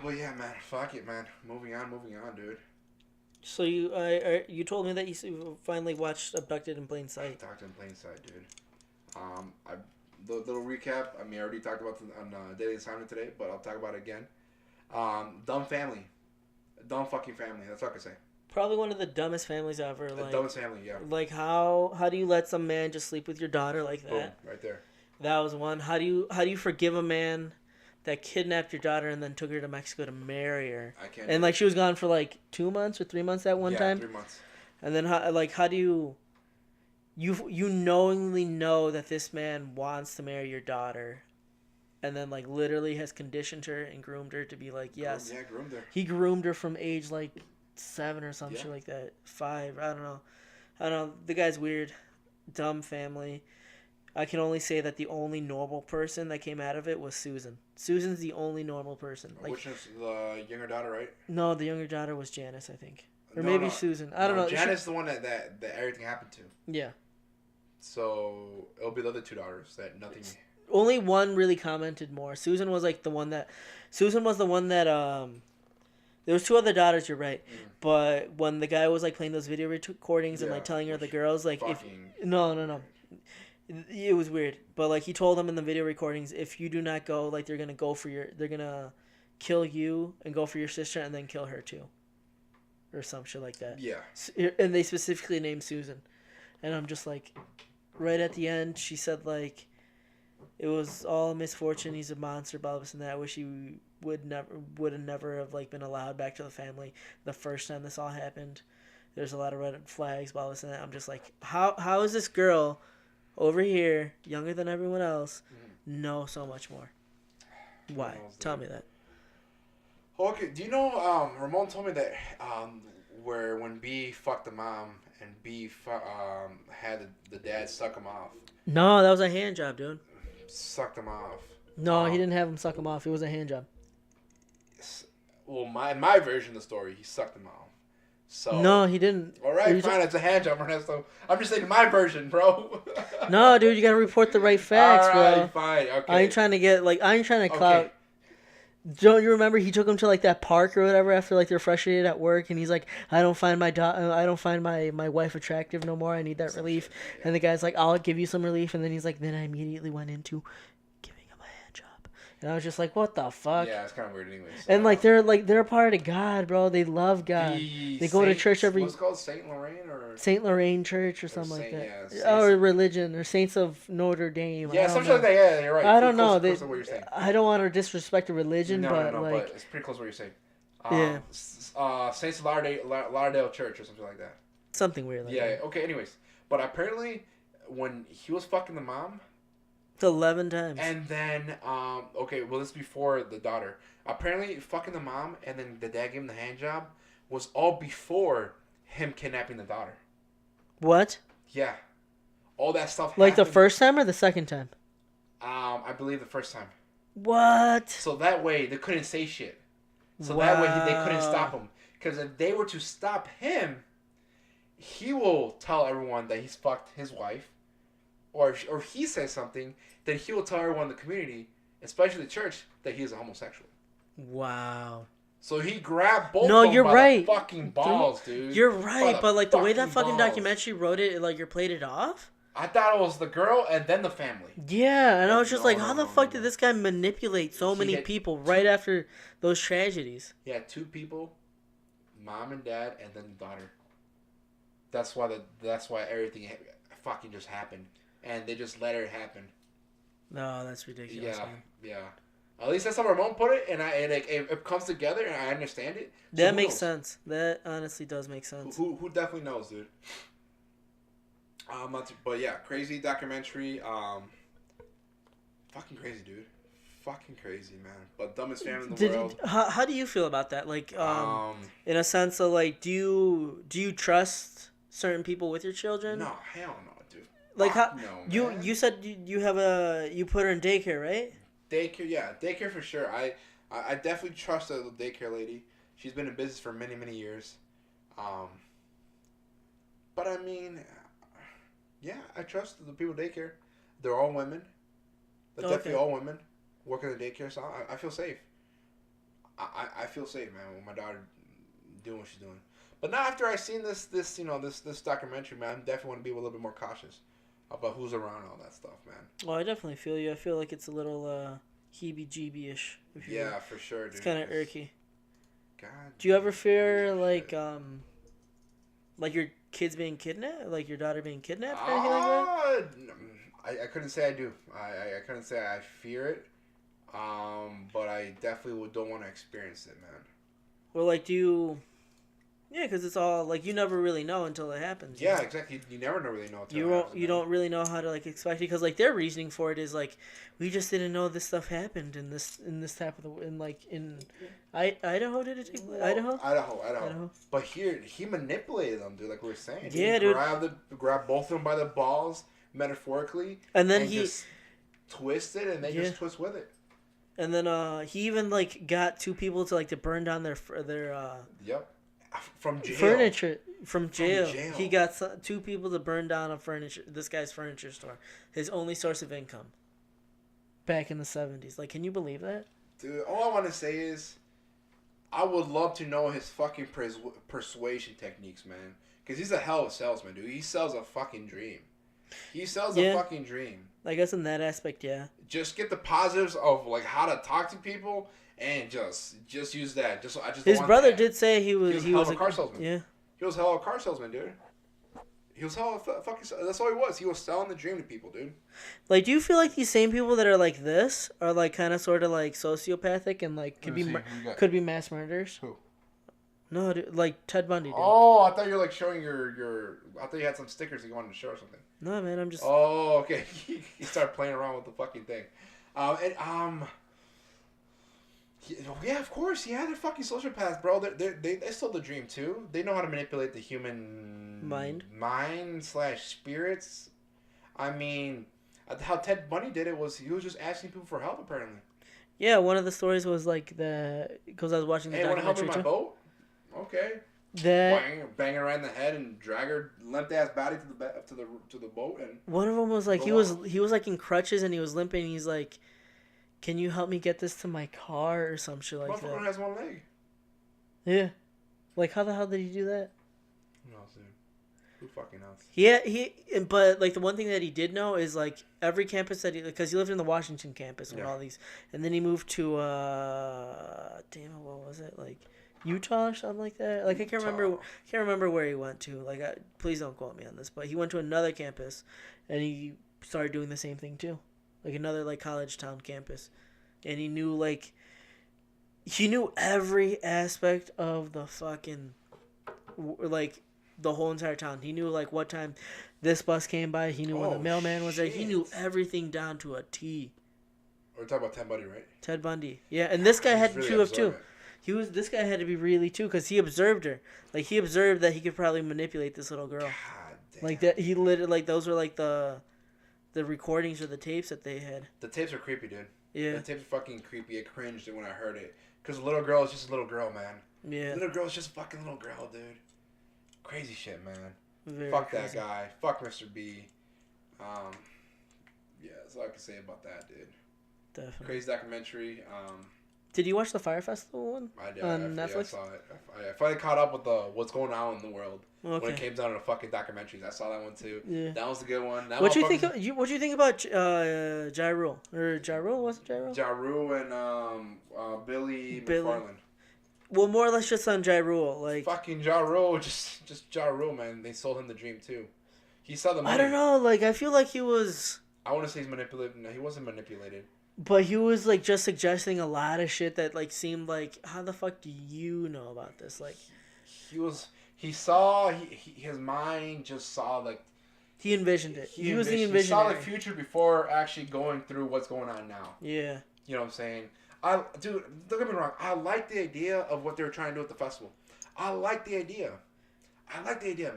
but yeah, man, fuck it, man. Moving on, dude. So you told me that you finally watched Abducted in Plain Sight. Abducted in Plain Sight, dude. The little recap. I mean, I already talked about it on Daily Assignment today, but I'll talk about it again. Dumb family, dumb fucking family. That's all I can say. Probably one of the dumbest families ever. The dumbest family, yeah. Like how do you let some man just sleep with your daughter like that? Boom, right there. That was one. How do you forgive a man that kidnapped your daughter and then took her to Mexico to marry her? I can't. And like she was gone for like 2 months or 3 months that one time. 3 months. And then how do you knowingly know that this man wants to marry your daughter, and then like literally has conditioned her and groomed her to be like yes. Yeah, groomed her. He groomed her from age like 7 or some shit like that. 5. I don't know. The guy's weird. Dumb family. I can only say that the only normal person that came out of it was Susan. Susan's the only normal person. Like, which is the younger daughter, right? No, the younger daughter was Janice, I think. Or maybe Susan. I don't know. Janice is the one that everything happened to. Yeah. So it'll be the other 2 daughters that nothing... Only one really commented more. Susan was like the one that... There was 2 other daughters, you're right. But when the guy was like playing those video recordings and like telling her the girls like No. It was weird. But like he told them in the video recordings, if you do not go, like they're gonna kill you and go for your sister and then kill her too. Or some shit like that. Yeah. And they specifically named Susan. And I'm just like, right at the end, she said like, it was all a misfortune. He's a monster, blah, blah, and that. I wish he would have never have like been allowed back to the family the first time this all happened. There's a lot of red flags, blah, blah, and that. I'm just like, how is this girl over here, younger than everyone else, know so much more? Why? Tell me that. Okay, do you know, Ramon told me that where when B fucked the mom and B had the dad suck him off. No, that was a hand job, dude. Sucked him off. No, he didn't have him suck him off. It was a hand job. Well, in my version of the story, he sucked him off. So no, he didn't. All right, fine. It's a hand job, Ernesto. I'm just saying my version, bro. No, dude, you gotta report the right facts, all right, bro. Fine, okay. I ain't trying to clout. Okay. Don't you remember he took him to like that park or whatever after like they're frustrated at work and he's like, I don't find my wife attractive no more. I need that relief. Yeah. And the guy's like, I'll give you some relief. And then he's like, then I immediately went into giving him a hand job. And I was just like, what the fuck? Yeah, it's kind of weird anyways. And they're a part of God, bro. They love God. They go to church every. What's it called, Saint Lorraine or Saint Lorraine Church or something like that. Yeah, or religion or Saints of Notre Dame. Yeah, something like that. Yeah, you're right. I don't know. Close to what you're saying. I don't want to disrespect a religion, No, but it's pretty close to what you're saying. Yeah. Saints Lauderdale Church or something like that. Something weird like that. Yeah. Okay. Anyways, but apparently, when he was fucking the mom. It's 11 times. And then, okay, well, this is before the daughter. Apparently, fucking the mom and then the dad gave him the hand job was all before him kidnapping the daughter. What? Yeah. All that stuff like happened. The first time or the second time? I believe the first time. What? So that way, they couldn't say shit. So that way, they couldn't stop him. Because if they were to stop him, he will tell everyone that he's fucked his wife. Or he says something, then he will tell everyone in the community, especially the church, that he is a homosexual. Wow. So he grabbed both of them by the fucking balls, dude. You're right, but like the way that fucking documentary wrote it, like you played it off? I thought it was the girl and then the family. Yeah, and I was just how the fuck did this guy manipulate so many people right after those tragedies? Yeah, 2 people, mom and dad, and then the daughter. That's why everything fucking just happened. And they just let it happen. No, that's ridiculous. Yeah, man. Yeah. At least that's how Ramon put it, and it comes together, and I understand it. So that makes sense. That honestly does make sense. Who definitely knows, dude? But yeah, crazy documentary. Fucking crazy, dude. Fucking crazy, man. But dumbest family in the world. How do you feel about that? Like, in a sense of like, do you trust certain people with your children? No, hell no. Like you said you put her in daycare, right? Daycare, yeah, daycare for sure. I definitely trust the daycare lady. She's been in business for many years. But I mean, yeah, I trust the people at daycare. They're all women. They're definitely all women working in the daycare. So I feel safe. I feel safe, man, with my daughter doing what she's doing. But now after I seen this documentary, man, I definitely want to be a little bit more cautious about who's around all that stuff, man. Well, I definitely feel you. I feel like it's a little heebie-jeebie-ish. Yeah, for sure, dude. It's kind of irky. God. Do you ever fear like your kids being kidnapped, like your daughter being kidnapped, or anything like that? I couldn't say I do. I couldn't say I fear it. But I definitely don't want to experience it, man. Well, like, do you? Yeah, because it's all like you never really know until it happens. Yeah, exactly. You never really know until it happens. You don't really know how to like expect it because like their reasoning for it is like we just didn't know this stuff happened in this type of in Idaho. Did it take Idaho? Idaho. But here he manipulated them, dude. Like we were saying. Yeah, he dude. Grabbed both of them by the balls, metaphorically, and then he just twisted, and they just twist with it. And then he even like got 2 people to burn down their Yep. From jail. Furniture from jail. He got 2 people to burn down this guy's furniture store. His only source of income. Back in the 70s. Like, can you believe that? Dude, all I want to say is I would love to know his fucking persuasion techniques, man. Because he's a hell of a salesman, dude. He sells a fucking dream. He sells a fucking dream. I guess in that aspect, yeah. Just get the positives of like how to talk to people. And just use that. His brother did say he was a car salesman. Yeah. He was a hell of a car salesman, dude. He was hell of a fucking. That's all he was. He was selling the dream to people, dude. Like, do you feel like these same people that are like this are like kind of sort of like sociopathic and like could be mass murderers? Who? No, dude, like Ted Bundy. Dude. Oh, I thought you were like showing your. I thought you had some stickers that you wanted to show or something. No, man, I'm just. Oh, okay. You started playing around with the fucking thing, Yeah, of course. Yeah, they're fucking sociopaths, bro. They sold the dream too. They know how to manipulate the human mind/spirits. I mean, how Ted Bundy did it was he was just asking people for help apparently. Yeah, one of the stories was like because I was watching the documentary. Hey, want to help in my boat? Okay. Bang her right in the head and drag her limp ass body to the boat and. One of them was like he was like in crutches and he was limping. And he's like, "Can you help me get this to my car or some shit like that?" Motherfucker has one leg. Yeah, like how the hell did he do that? Who knows, dude? Who fucking knows? But like the one thing that he did know is like every campus that because he lived in the Washington campus with all these, and then he moved to what was it, like Utah or something like that? Like Utah. I can't remember where he went to. Like please don't quote me on this, but he went to another campus, and he started doing the same thing too, like another like college town campus, and he knew every aspect of the fucking like. The whole entire town. He knew like what time this bus came by. He knew when the mailman was there. He knew everything down to a T. We're talking about Ted Bundy, right? Ted Bundy. Yeah, and this guy had really two of two. This guy had to be really too because he observed her. Like he observed that he could probably manipulate this little girl. God damn. Like that, he literally like those were like the recordings or the tapes that they had. The tapes are creepy, dude. Yeah. The tapes are fucking creepy. I cringed when I heard it because a little girl is just a little girl, man. Yeah. Little girl is just a fucking little girl, dude. Crazy shit, man. Very Fuck crazy. that guy. Fuck Mr. B. Yeah, that's all I can say about that, dude. Definitely. Crazy documentary. Did you watch the Fire Festival one? I did. On Netflix? I saw it. I finally caught up with what's going on in the world when it came down to fucking documentaries. I saw that one too. Yeah. That was a good one. What do you think? What do you think about Ja Rule? Or Ja Rule? Was it Ja Rule? Ja Rule and Billy McFarland. Well, more or less just on Ja Rule, like fucking Ja Rule, just Ja Rule, man. They sold him the dream too. He saw the money. I don't know, like I feel like he was. I want to say he's manipulated. No, he wasn't manipulated. But he was like just suggesting a lot of shit that like seemed like, how the fuck do you know about this? Like, his mind just saw like. He envisioned it. He was the envisioner. He saw the future before actually going through what's going on now. Yeah. You know what I'm saying? Dude, don't get me wrong. I like the idea of what they were trying to do at the festival. I like the idea. Man.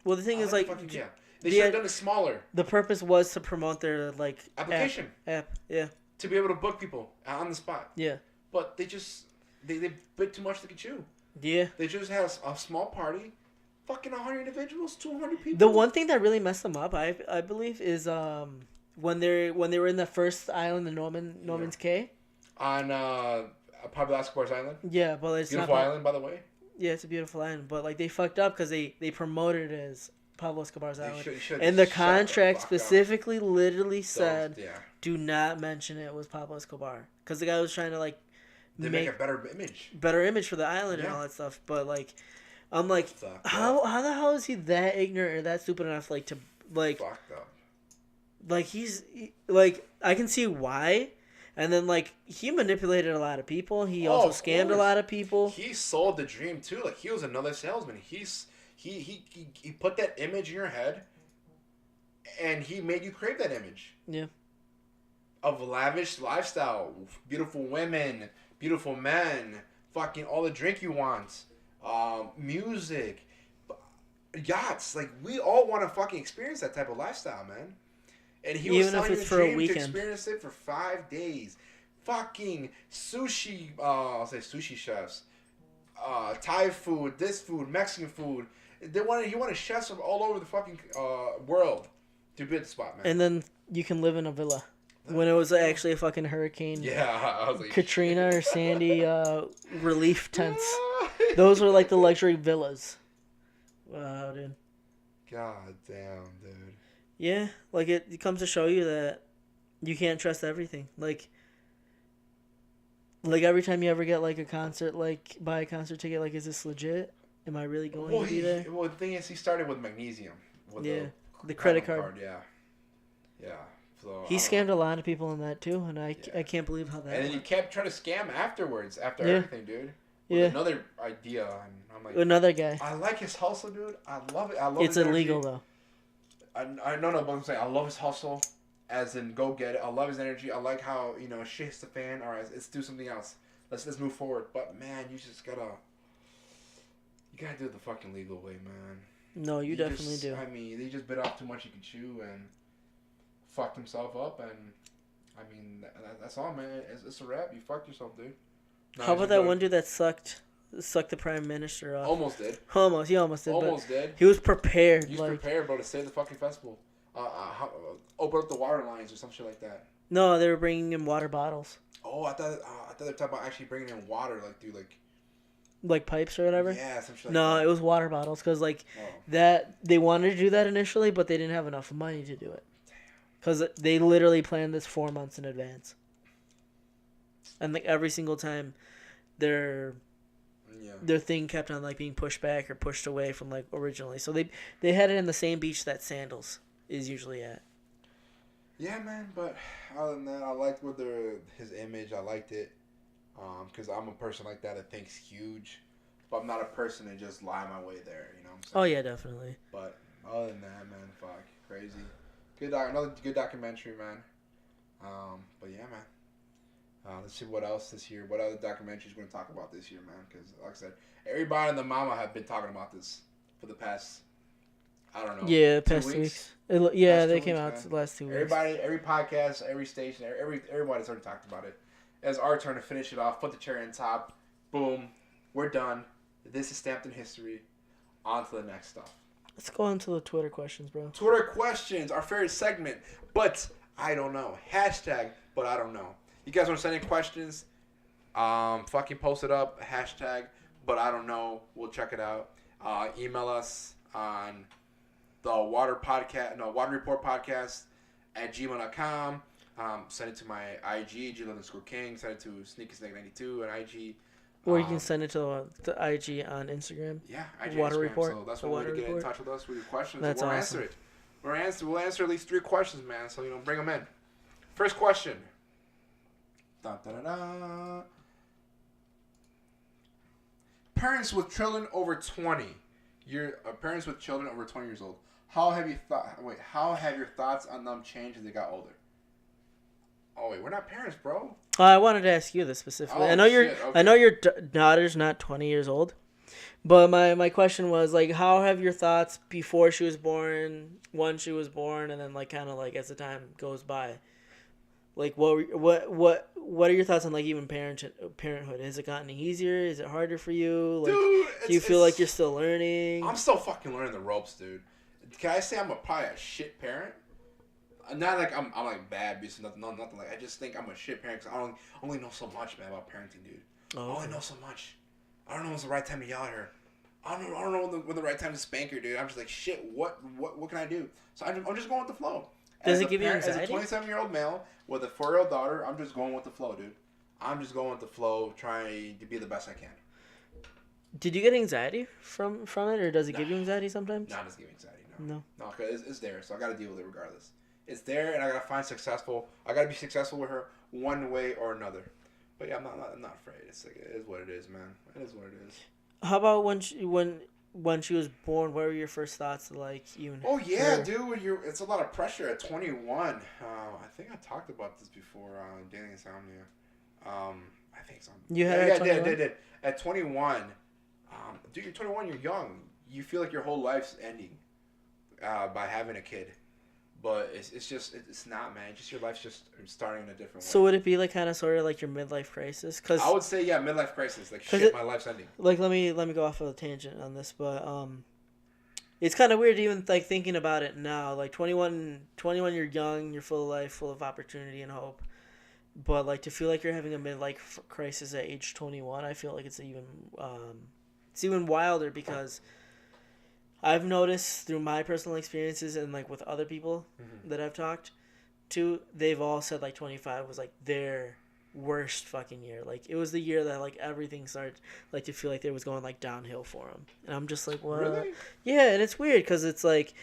Well, the thing is, like, they should have done it smaller. The purpose was to promote their like application app. Yeah. To be able to book people on the spot. Yeah. But they bit too much to chew. Yeah. They just had a small party. Fucking 100 individuals, 200 people. The one thing that really messed them up, I believe, is when they were in the first island, the Norman's Cay. On Pablo Escobar's island. Yeah, but it's beautiful island, by the way. Yeah, it's a beautiful island, but like they fucked up because they promoted it as Pablo Escobar's island, and the contract specifically literally said, "Do not mention it was Pablo Escobar," because the guy was trying to like make a better image for the island and all that stuff. But like, I'm like, how the hell is he that ignorant or that stupid enough like to like fucked up? Like like I can see why. And then, like, he manipulated a lot of people. He also scammed a lot of people. He sold the dream, too. Like, he was another salesman. He put that image in your head, and he made you crave that image. Yeah. Of lavish lifestyle, beautiful women, beautiful men, fucking all the drink you want, music, yachts. Like, we all want to fucking experience that type of lifestyle, man. And he was telling you the dream to experience it for 5 days. Fucking sushi, I'll say sushi chefs, Thai food, this food, Mexican food. He wanted chefs from all over the fucking world to be at the spot, man. And then you can live in a villa. When it was actually a fucking hurricane. Yeah, I was like, Katrina or Sandy relief tents. Those were like the luxury villas. Wow, dude. God damn, dude. Yeah, like it comes to show you that you can't trust everything. Like every time you ever get like a concert, like buy a concert ticket, like is this legit? Am I really going to be there? Well, the thing is, he started with magnesium. With the credit card. Yeah. So, he scammed a lot of people on that too, and I can't believe how that. And then he kept trying to scam afterwards, after everything, dude. With another idea, and I'm like, another guy. I like his hustle, dude. I love it. It's illegal though. I know, but I'm saying I love his hustle, as in go get it. I love his energy. I like how shit hits the fan. All right, let's do something else. Let's move forward. But man, you gotta do it the fucking legal way, man. No, you definitely do. I mean, they just bit off too much you could chew and fucked himself up, and I mean that's all, man. It's a wrap. You fucked yourself, dude. How about that one dude that sucked the prime minister off? Almost did. He almost did. Almost did. He was prepared. He was prepared, bro, to save the fucking festival. Open up the water lines or some shit like that. No, they were bringing in water bottles. Oh, I thought they were talking about actually bringing in water, like, dude, like like pipes or whatever. Yeah, some shit like No, that. it was water bottles because like that they wanted to do that initially, but they didn't have enough money to do it because they literally planned this 4 months in advance, and like every single time, their thing kept on like being pushed back or pushed away from like originally. So they had it in the same beach that Sandals is usually at. Yeah, man. But other than that, I liked his image. I liked it. Because I'm a person like that thinks huge, but I'm not a person to just lie my way there. You know what I'm saying? Oh yeah, definitely. But other than that, man, fuck, crazy. Another good documentary, man. But yeah, man. Let's see what else this year. What other documentaries we're gonna talk about this year, man? Because like I said, everybody and the mama have been talking about this for the past, I don't know. Yeah, past 2 weeks. They came out man. the last 2 weeks. Every podcast, every station, everybody's already talked about it. It's our turn to finish it off. Put the cherry on top. Boom. We're done. This is stamped in history. On to the next stuff. Let's go into the Twitter questions, bro. Twitter questions, our favorite segment. But I don't know. Hashtag, but I don't know. You guys want to send in questions? Fucking post it up. Hashtag, but I don't know. We'll check it out. Email us on the Water Report Podcast at gmail.com. Send it to my IG, G_King. Send it to SneakySnake92 on IG. Or you can send it to the IG on Instagram. Yeah, IG Water Instagram. Report. So that's one way to get in touch with us with your questions. That's we'll awesome. answer it. We'll answer at least 3 questions, man. So, bring them in. First question. Da, da, da, da. Parents with children over 20. Parents with children over 20 years old. How have your thoughts on them changed as they got older? Oh wait, we're not parents, bro. I wanted to ask you this specifically. I know your daughter's not 20 years old, but my question was like, how have your thoughts before she was born, when she was born, and then like kind of like as the time goes by, like what are your thoughts on like even parenthood? Has it gotten easier? Is it harder for you? Like, dude, do you feel like you're still learning? I'm still fucking learning the ropes, dude. Can I say I'm probably a shit parent? Not like I'm like bad because nothing like. I just think I'm a shit parent because I only know so much, man, about parenting, dude. Oh. I only know so much. I don't know when's the right time to yell at her. I don't know when the right time to spank her, dude. I'm just like, shit. What can I do? So I'm just going with the flow. Does it give you anxiety? As a 27-year-old male with a 4-year-old daughter, I'm just going with the flow, dude. I'm just going with the flow, trying to be the best I can. Did you get anxiety from it, or does it give you anxiety sometimes? No, it doesn't give me anxiety. No, because it's there, so I got to deal with it regardless. It's there, and I got to I got to be successful with her one way or another. But yeah, I'm not afraid. It's like, it is what it is, man. It is what it is. How about when she was born? What were your first thoughts to like you and Oh yeah, her? dude. It's a lot of pressure at 21. I think I talked about this before on Daily Insomnia. I think so. You had her at 21? I did. At 21, dude, you're 21. You're young. You feel like your whole life's ending by having a kid. But it's not, man. Just your life's just starting in a different way. So would it be like kind of sort of like your midlife crisis? Cause I would say, yeah, midlife crisis. Like, shit, my life's ending. Like, let me go off of a tangent on this, but it's kind of weird even like thinking about it now. Like 21, you're young, you're full of life, full of opportunity and hope. But like to feel like you're having a midlife crisis at age 21, I feel like it's even wilder because I've noticed through my personal experiences and like with other people that I've talked to, they've all said like 25 was like their worst fucking year. Like it was the year that like everything started like to feel like it was going like downhill for them. And I'm just like, what? Really? Yeah, and it's weird because it's like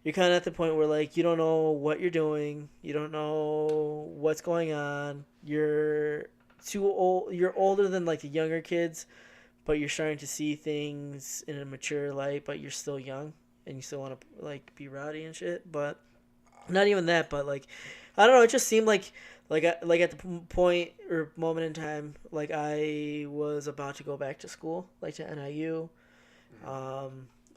you're kind of at the point where like you don't know what you're doing, you don't know what's going on. You're too old. You're older than like the younger kids. But you're starting to see things in a mature light, but you're still young, and you still want to like be rowdy and shit. But not even that. But like, I don't know. It just seemed like at the point or moment in time, like I was about to go back to school, like to NIU. I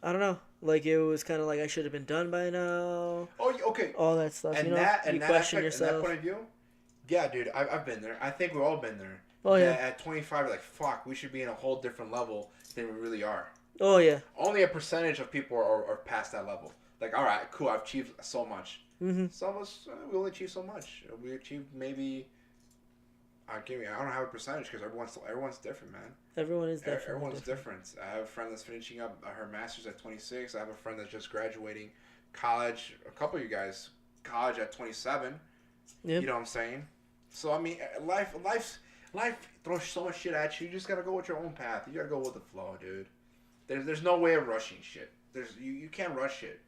don't know. Like it was kind of like I should have been done by now. Oh, okay. All that stuff. And you know, you question aspect, yourself. and that point of view, yeah, dude, I've been there. I think we've all been there. Oh yeah. At 25, you're like, fuck, we should be in a whole different level than we really are. Oh yeah. Only a percentage of people are past that level. Like, all right, cool, I've achieved so much. Mm-hmm. Some of us, we only achieved so much. We achieved maybe I don't have a percentage because everyone's different, man. Everyone is different. Everyone's different. I have a friend that's finishing up her master's at 26. I have a friend that's just graduating college. A couple of you guys college at 27. Yep. You know what I'm saying? So I mean, life throws so much shit at you. You just gotta go with your own path. You gotta go with the flow, dude. There's no way of rushing shit. You can't rush shit.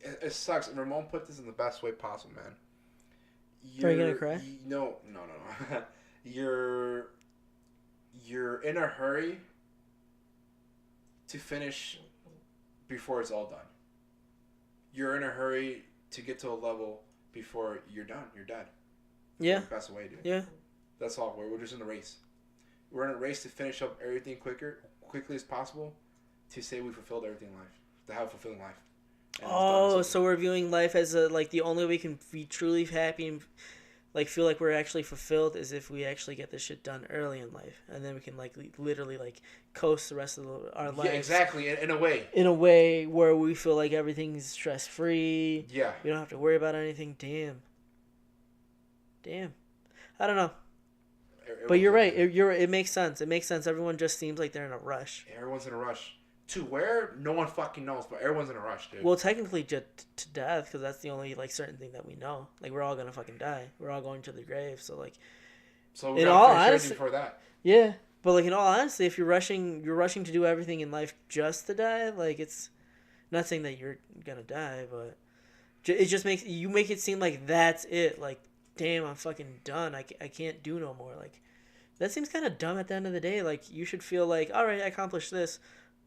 It sucks. And Ramon put this in the best way possible, man. Are you gonna cry? No. You're in a hurry to finish before it's all done. You're in a hurry to get to a level before you're done. You're dead. Yeah. That's the way, dude. Yeah. That's all. We're just in a race. We're in a race to finish up everything quickly as possible, to say we fulfilled everything in life, to have a fulfilling life. Oh, so we're viewing life as like the only way we can be truly happy and like feel like we're actually fulfilled is if we actually get this shit done early in life, and then we can like literally like coast the rest of our life. Yeah, exactly. In a way. In a way where we feel like everything's stress free. Yeah. We don't have to worry about anything. Damn. I don't know. But you're right. It makes sense. It makes sense. Everyone just seems like they're in a rush. Everyone's in a rush. To where? No one fucking knows, but everyone's in a rush, dude. Well, technically to death, because that's the only like certain thing that we know. Like, we're all gonna fucking die. We're all going to the grave. So like, so in all honesty, for that. Yeah, but like in all honesty, if you're rushing to do everything in life just to die, like it's not saying that you're gonna die, but it just makes it seem like that's it. Like, damn, I'm fucking done. I can't do no more. Like, that seems kind of dumb at the end of the day. Like, you should feel like, all right, I accomplished this.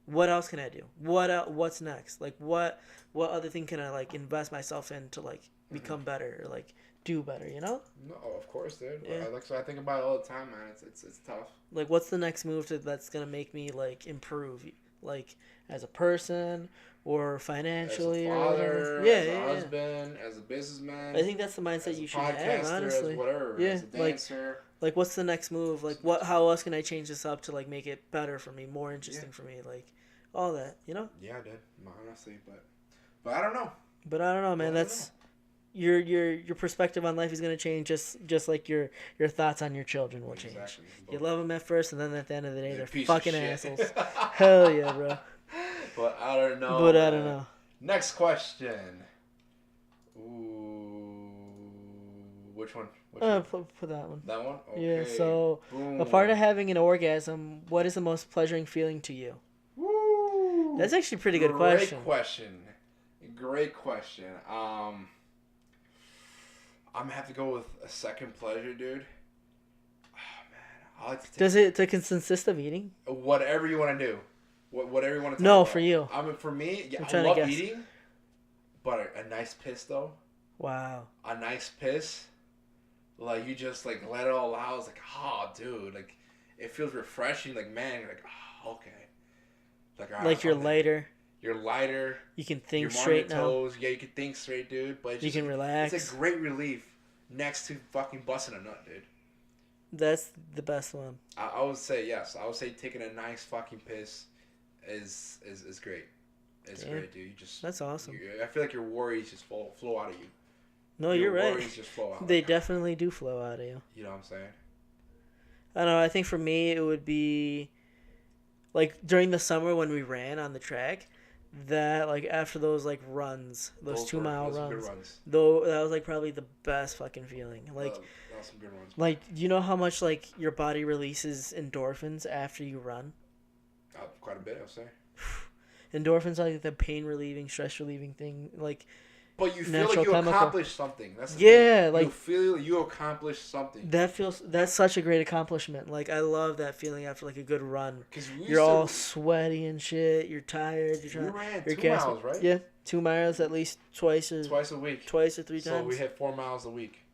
What else can I do? What's next? Like, what other thing can I like invest myself in to like become better or like do better? You know? No, of course, dude. Yeah. I think about it all the time, man. It's tough. Like, what's the next move that's gonna make me like improve, like as a person or financially, as a father, or as a husband, as a businessman. I think that's the mindset you should have, honestly. As whatever, yeah, as a dancer. Like what's the next move? Like, how else can I change this up to like make it better for me, more interesting for me, like all that, you know? Yeah, dude. Honestly, but I don't know. But I don't know, man. That's your perspective on life is gonna change, just like your thoughts on your children will change. Exactly. You love them at first, and then at the end of the day, they're fucking assholes. Hell yeah, bro. But I don't know. I don't know. Next question. Ooh, which one? Put that one. That one? Okay. Yeah, so boom. Apart of having an orgasm, what is the most pleasuring feeling to you? Woo! That's actually a pretty good question. Great question. I'm gonna have to go with a second pleasure, dude. Oh man, Does it consist of eating? Whatever you want to do. Whatever you want to talk No, about. for you. I mean, for me, yeah, I love eating, but a nice piss though. Wow. A nice piss, like you just like let it all out. It's like, oh, dude, like it feels refreshing. Like, man, you're like, oh, okay. Like you're lighter. You're lighter. You can think you're straight now. Toes. Yeah, you can think straight, dude. But you can relax. It's a great relief next to fucking busting a nut, dude. That's the best one. I would say yes. I would say taking a nice fucking piss is great. It's great, dude. That's awesome. I feel like your worries just flow out of you. No, you're right. Worries just flow out. They definitely do flow out of you. You know what I'm saying? I don't know. I think for me it would be like during the summer when we ran on the track. That like after those like runs, those 2 mile runs, though that was like probably the best fucking feeling. Like that was some good runs. Like, you know how much like your body releases endorphins after you run? Quite a bit, I'll say. Endorphins are like the pain relieving, stress relieving thing. Like, but you feel like you accomplished something. That's the thing. Like you feel you accomplished something. That's such a great accomplishment. Like, I love that feeling after like a good run. You're all sweaty and shit. You're tired. We ran 2 miles, right? Yeah, 2 miles at least twice a week. Twice or 3 times. So we hit 4 miles a week.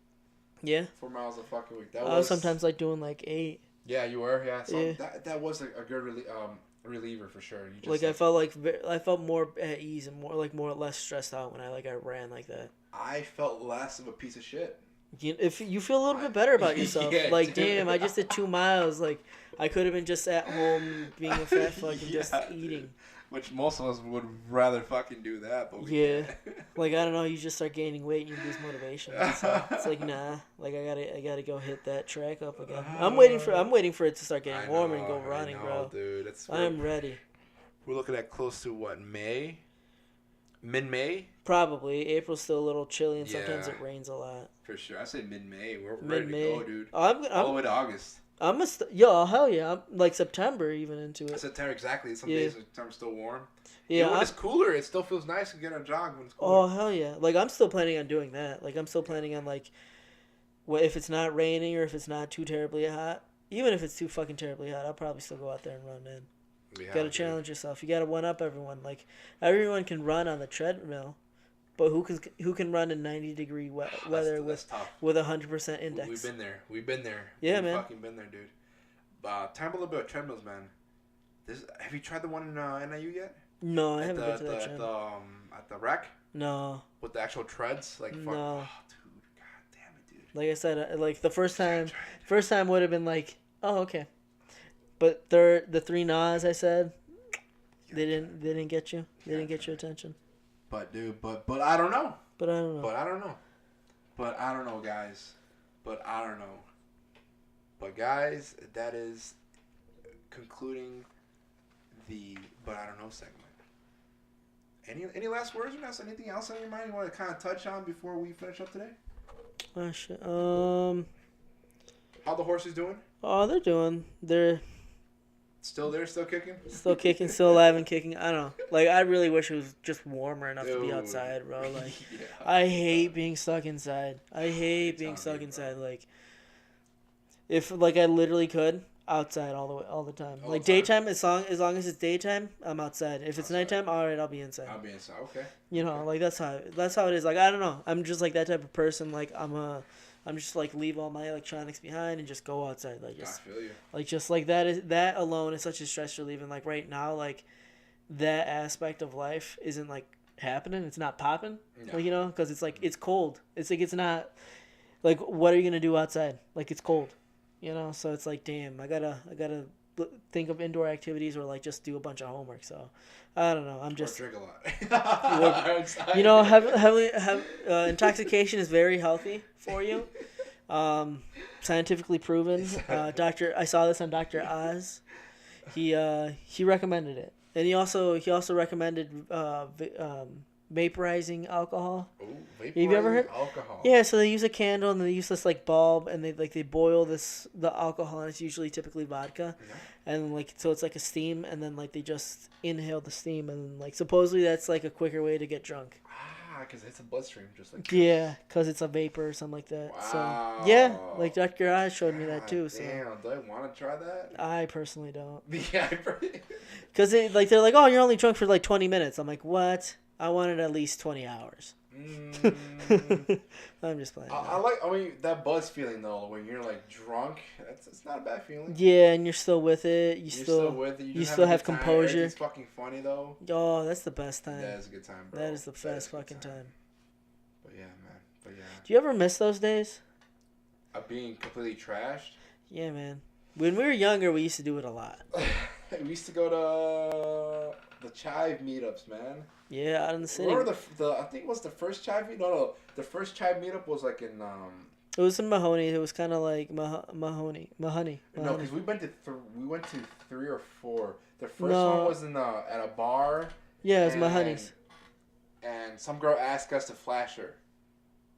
Yeah. 4 miles a fucking week. I was sometimes like doing like 8. Yeah, you were. Yeah. So that was a good reliever for sure. You just, I felt more at ease and more or less stressed out when I ran like that. I felt less of a piece of shit. If you feel a little bit better about yourself, like, damn, I just did 2 miles. Like, I could have been just at home being a fat fuck and just eating. Which most of us would rather fucking do that, but we yeah. can't. Like, I don't know, you just start gaining weight and you lose motivation. So it's like, nah. Like, I gotta go hit that track up again. I'm waiting for it to start getting warmer and go running, bro. Dude, I am ready. We're looking at close to what, May? Mid-May? Probably. April's still a little chilly and sometimes it rains a lot. For sure. I say mid-May. We're ready to go, dude. I'm all the way to August. Yo, hell yeah. I'm like September even into it. September, exactly. Some days September's still warm. Yeah. When it's cooler, it still feels nice to get on a jog when it's cooler. Oh, hell yeah. Like, I'm still planning on doing that. Like, I'm still planning on, like, if it's not raining or if it's not too terribly hot. Even if it's too fucking terribly hot, I'll probably still go out there and run, man. You gotta challenge yourself. You gotta one-up everyone. Like, everyone can run on the treadmill, but who can run in 90-degree weather with 100% index? We've been there. Yeah, We've man. Fucking been there, dude. Time a little bit of treadmills, man. Have you tried the one in NIU yet? No, I haven't been to that gym. At the rec? No. With the actual treads? Like, no. Oh, dude. God damn it, dude. Like I said, like the first time would have been like, oh, okay. But the 3 NAs I said, they didn't get you. They didn't get your attention. But dude, but I don't know. But I don't know. But I don't know. But I don't know, guys. But I don't know. But guys, that is concluding the But I Don't Know segment. Any last words, Vanessa? Anything else on your mind you want to kind of touch on before we finish up today? Oh shit. How the horses doing? Oh, they're still there, still kicking? Still kicking, still alive and kicking. I don't know. Like, I really wish it was just warmer enough to be outside, bro. Like, yeah. I hate being stuck inside. Like, if like I literally could outside all the time. Like daytime, as long as it's daytime, I'm outside. If it's nighttime, all right, I'll be inside. Okay. You know, like that's how it is. Like, I don't know. I'm just like that type of person. Like, I'm just like leave all my electronics behind and just go outside. Like, just I feel you. Like, just like that alone is such a stress relief. And like right now, like that aspect of life isn't like happening. It's not popping. No. Like, you know, because it's like it's cold. It's like it's not like what are you gonna do outside? Like, it's cold. You know, so it's like, damn, I gotta think of indoor activities or like just do a bunch of homework. So I don't know. I'm just drink a lot. You know, intoxication is very healthy for you. Scientifically proven. I saw this on Dr. Oz. He recommended it, and he also recommended vaporizing alcohol. Ooh, vaporizing Have you ever heard? Alcohol. Yeah, so they use a candle and they use this like bulb and they boil the alcohol, and it's usually typically vodka, and like so it's like a steam, and then like they just inhale the steam, and like supposedly that's like a quicker way to get drunk. Because it's a bloodstream, just like yeah, because it's a vapor or something like that. Wow. So yeah, like Dr. Oz showed me that too. So damn, do I want to try that? I personally don't. Yeah, because they're like, oh, you're only drunk for like 20 minutes. I'm like, what? I wanted at least 20 hours. I'm just playing. I mean, that buzz feeling though, when you're like drunk, it's not a bad feeling. Yeah, and you're still with it. You're still with it. You still have composure. It's fucking funny though. Oh, that's the best time. That is a good time, bro. That is the best fucking time. But yeah, man. Do you ever miss those days? Of being completely trashed? Yeah, man. When we were younger, we used to do it a lot. We used to go to the Chive meetups, man. Yeah, out in the city. Remember I think it was the first Chive meetup? No. The first Chive meetup was like in It was in Mahoney. It was kind of like Mahoney. No, because we went to 3 or 4. The first one was at a bar. Yeah, it was Mahoney's. And some girl asked us to flash her.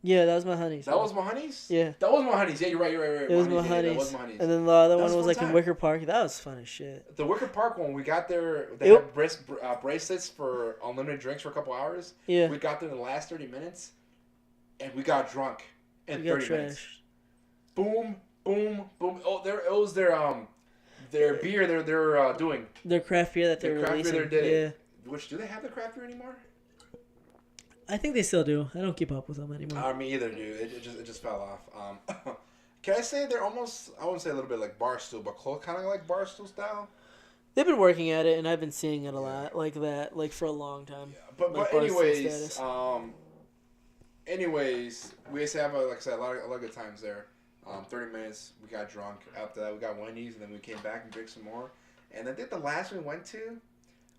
Yeah, that was Mahoney's. That was Mahoney's? Yeah. That was Mahoney's. Yeah, you're right. It was Mahoney's. That was Mahoney's. And then the other one was like in Wicker Park. That was fun as shit. The Wicker Park one, we got there. They had bracelets for unlimited drinks for a couple hours. Yeah. We got there in the last 30 minutes, and we got drunk in 30 minutes. Boom, boom, boom. Oh, it was their beer they're doing. Their craft beer that they're releasing. Yeah. Which, do they have the craft beer anymore? I think they still do. I don't keep up with them anymore. Me either, dude. It just fell off. Can I say they're almost, I wouldn't say a little bit like Barstool, but kind of like Barstool style? They've been working at it, and I've been seeing it a lot like that, like for a long time. Yeah, but anyways, we used to have, like I said, a lot of good times there. 30 minutes, we got drunk. After that, we got Wendy's, and then we came back and drank some more. And I think the last we went to...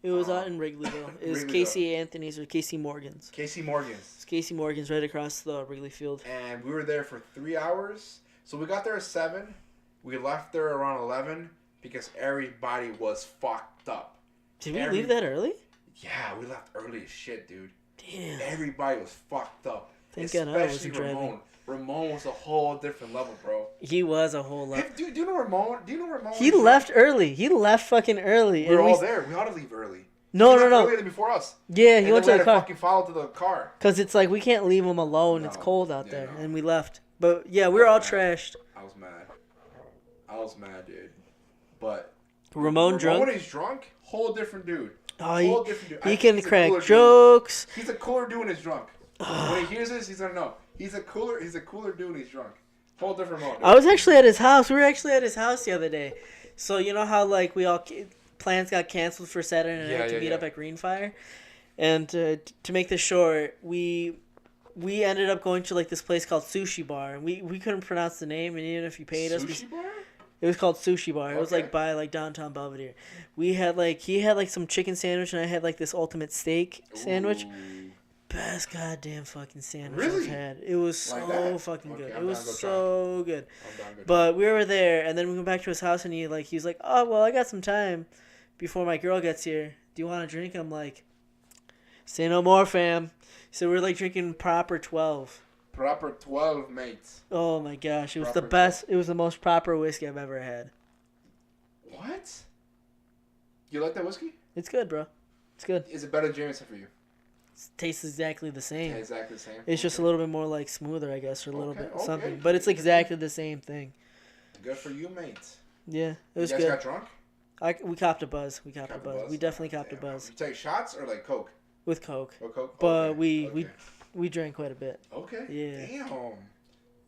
It was out in Wrigleyville. It was Casey Anthony's or Casey Morgan's. Casey Morgan's. It's Casey Morgan's right across the Wrigley Field. And we were there for 3 hours. So we got there at 7. We left there around 11 because everybody was fucked up. Did we leave that early? Yeah, we left early as shit, dude. Damn. Everybody was fucked up. Thank God I wasn't driving. Ramon was a whole different level, bro. He was a whole level. Do you know Ramon? He left early. He left fucking early. We were all there. We ought to leave early. No. Earlier than before us. Yeah, he went to the car. Fucking follow to the car. Because it's like we can't leave him alone. No. It's cold out there, and we left. But yeah, we were all trashed. I was mad, dude. But Ramon drunk. When he's drunk, whole different dude. Oh, he can crack jokes. He's a cooler dude when he's drunk. When he hears this, he's gonna know. He's a cooler dude when he's drunk. Whole different mode. I was actually at his house. We were actually at his house the other day. So you know how like we all plans got canceled for Saturday night to meet up at Greenfire, and to make this short, we ended up going to like this place called Sushi Bar, and we couldn't pronounce the name, and even if you paid us. Sushi Bar? It was called Sushi Bar. It was like by like downtown Belvedere. We had like he had like some chicken sandwich and I had like this ultimate steak sandwich. Best goddamn fucking sandwich I've had. It was so fucking good. It was so good. But we were there and then we went back to his house and he was like, "Oh well, I got some time before my girl gets here. Do you want a drink?" I'm like, "Say no more, fam." So we're like drinking proper 12. Proper 12, mates. Oh my gosh, it was the best. It was the most proper whiskey I've ever had. What? You like that whiskey? It's good, bro. It's good. Is it better than Jameson for you? It tastes exactly the same. Yeah, exactly the same. It's just a little bit more like smoother, I guess, or a little bit something. But it's exactly the same thing. Good for you, mates. Yeah, it was good. You guys got drunk? We copped a buzz. We definitely copped a buzz. You take shots or like Coke? With Coke. Or Coke? But we drank quite a bit. Okay. Yeah. Damn.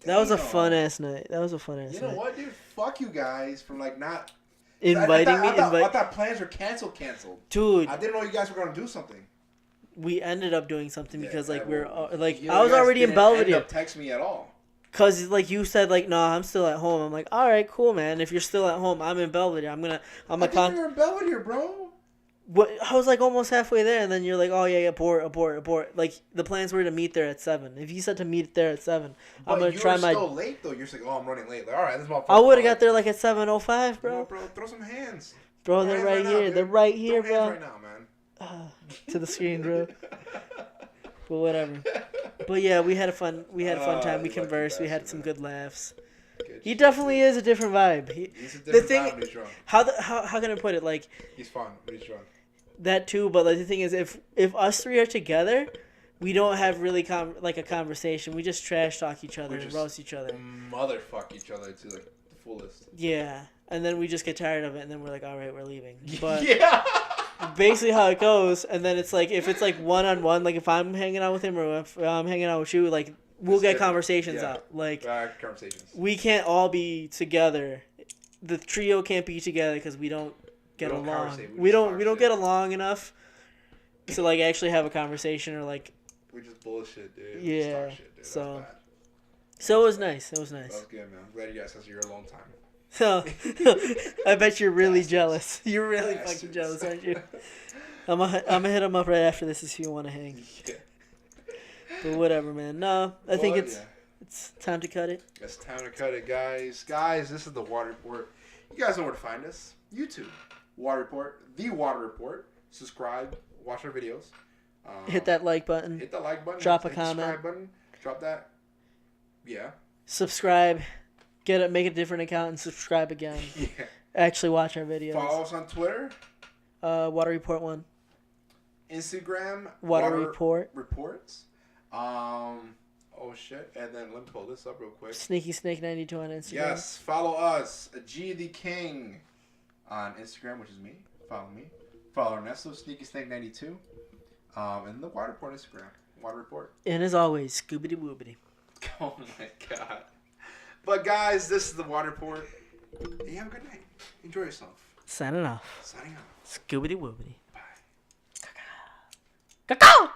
That was a fun ass night. You know what, dude? Fuck you guys for like not inviting me. I thought plans were canceled. Dude. I didn't know you guys were gonna do something. We ended up doing something because like we're like I was already in Belvedere. You didn't text me at all. Cause like you said like no, I'm still at home. I'm like, all right, cool, man. If you're still at home, I'm in Belvedere. I'm I think you're in Belvedere, bro. What I was like almost halfway there, and then you're like, oh yeah, abort. Like the plans were to meet there at 7. If you said to meet there at 7, I'm gonna try my. You're still late though. You're saying, oh, I'm running late. Like, all right, this motherfucker. I would have got there like at 7:05, bro. No, bro, throw some hands. Bro, they're right here. They're right here, bro. Hands right now, man. To the screen, bro. But whatever. But yeah, we had a fun time. We conversed. We had some good laughs. He definitely is a different vibe. He's a different vibe when he's drunk. How can I put it? Like he's fun when he's drunk. That too, but like the thing is, if us three are together, we don't have really a conversation. We just trash talk each other and roast each other. Motherfuck each other to like the fullest. Yeah, and then we just get tired of it, and then we're like, all right, we're leaving. But yeah. Basically how it goes, and then it's like if it's like one-on-one, like if I'm hanging out with him or if I'm hanging out with you, like we'll get conversations out. Like conversations. We can't all be together. The trio can't be together because we don't get along. We don't get along enough to like actually have a conversation or like. We just bullshit, dude. Yeah. Shit, dude. So it was nice. That was good, man. I'm glad you guys had your alone time. So, I bet you're really jealous. You're really fucking jealous, aren't you? I'm gonna hit him up right after this if you want to hang. Yeah. But whatever, man. No, I think it's time to cut it. It's time to cut it, guys. Guys, this is the Water Report. You guys know where to find us. YouTube, Water Report, The Water Report. Subscribe, watch our videos. Hit that like button. Hit the like button. Drop a hit comment. Subscribe button. Drop that. Yeah. Subscribe. Make a different account and subscribe again. Yeah. Actually watch our videos. Follow us on Twitter. Water Report 1. Instagram. Water Report. Reports. Oh shit. And then let me pull this up real quick. Sneaky Snake 92 on Instagram. Yes. Follow us. G the King on Instagram, which is me. Follow me. Follow Ernesto, Sneaky Snake 92. And the Water Report Instagram. Water Report. And as always, scoobity woobity. Oh my god. But guys, this is the Water Report. Hey, have a good night. Enjoy yourself. Signing off. Signing off. Scoobity woobity. Bye. Caca.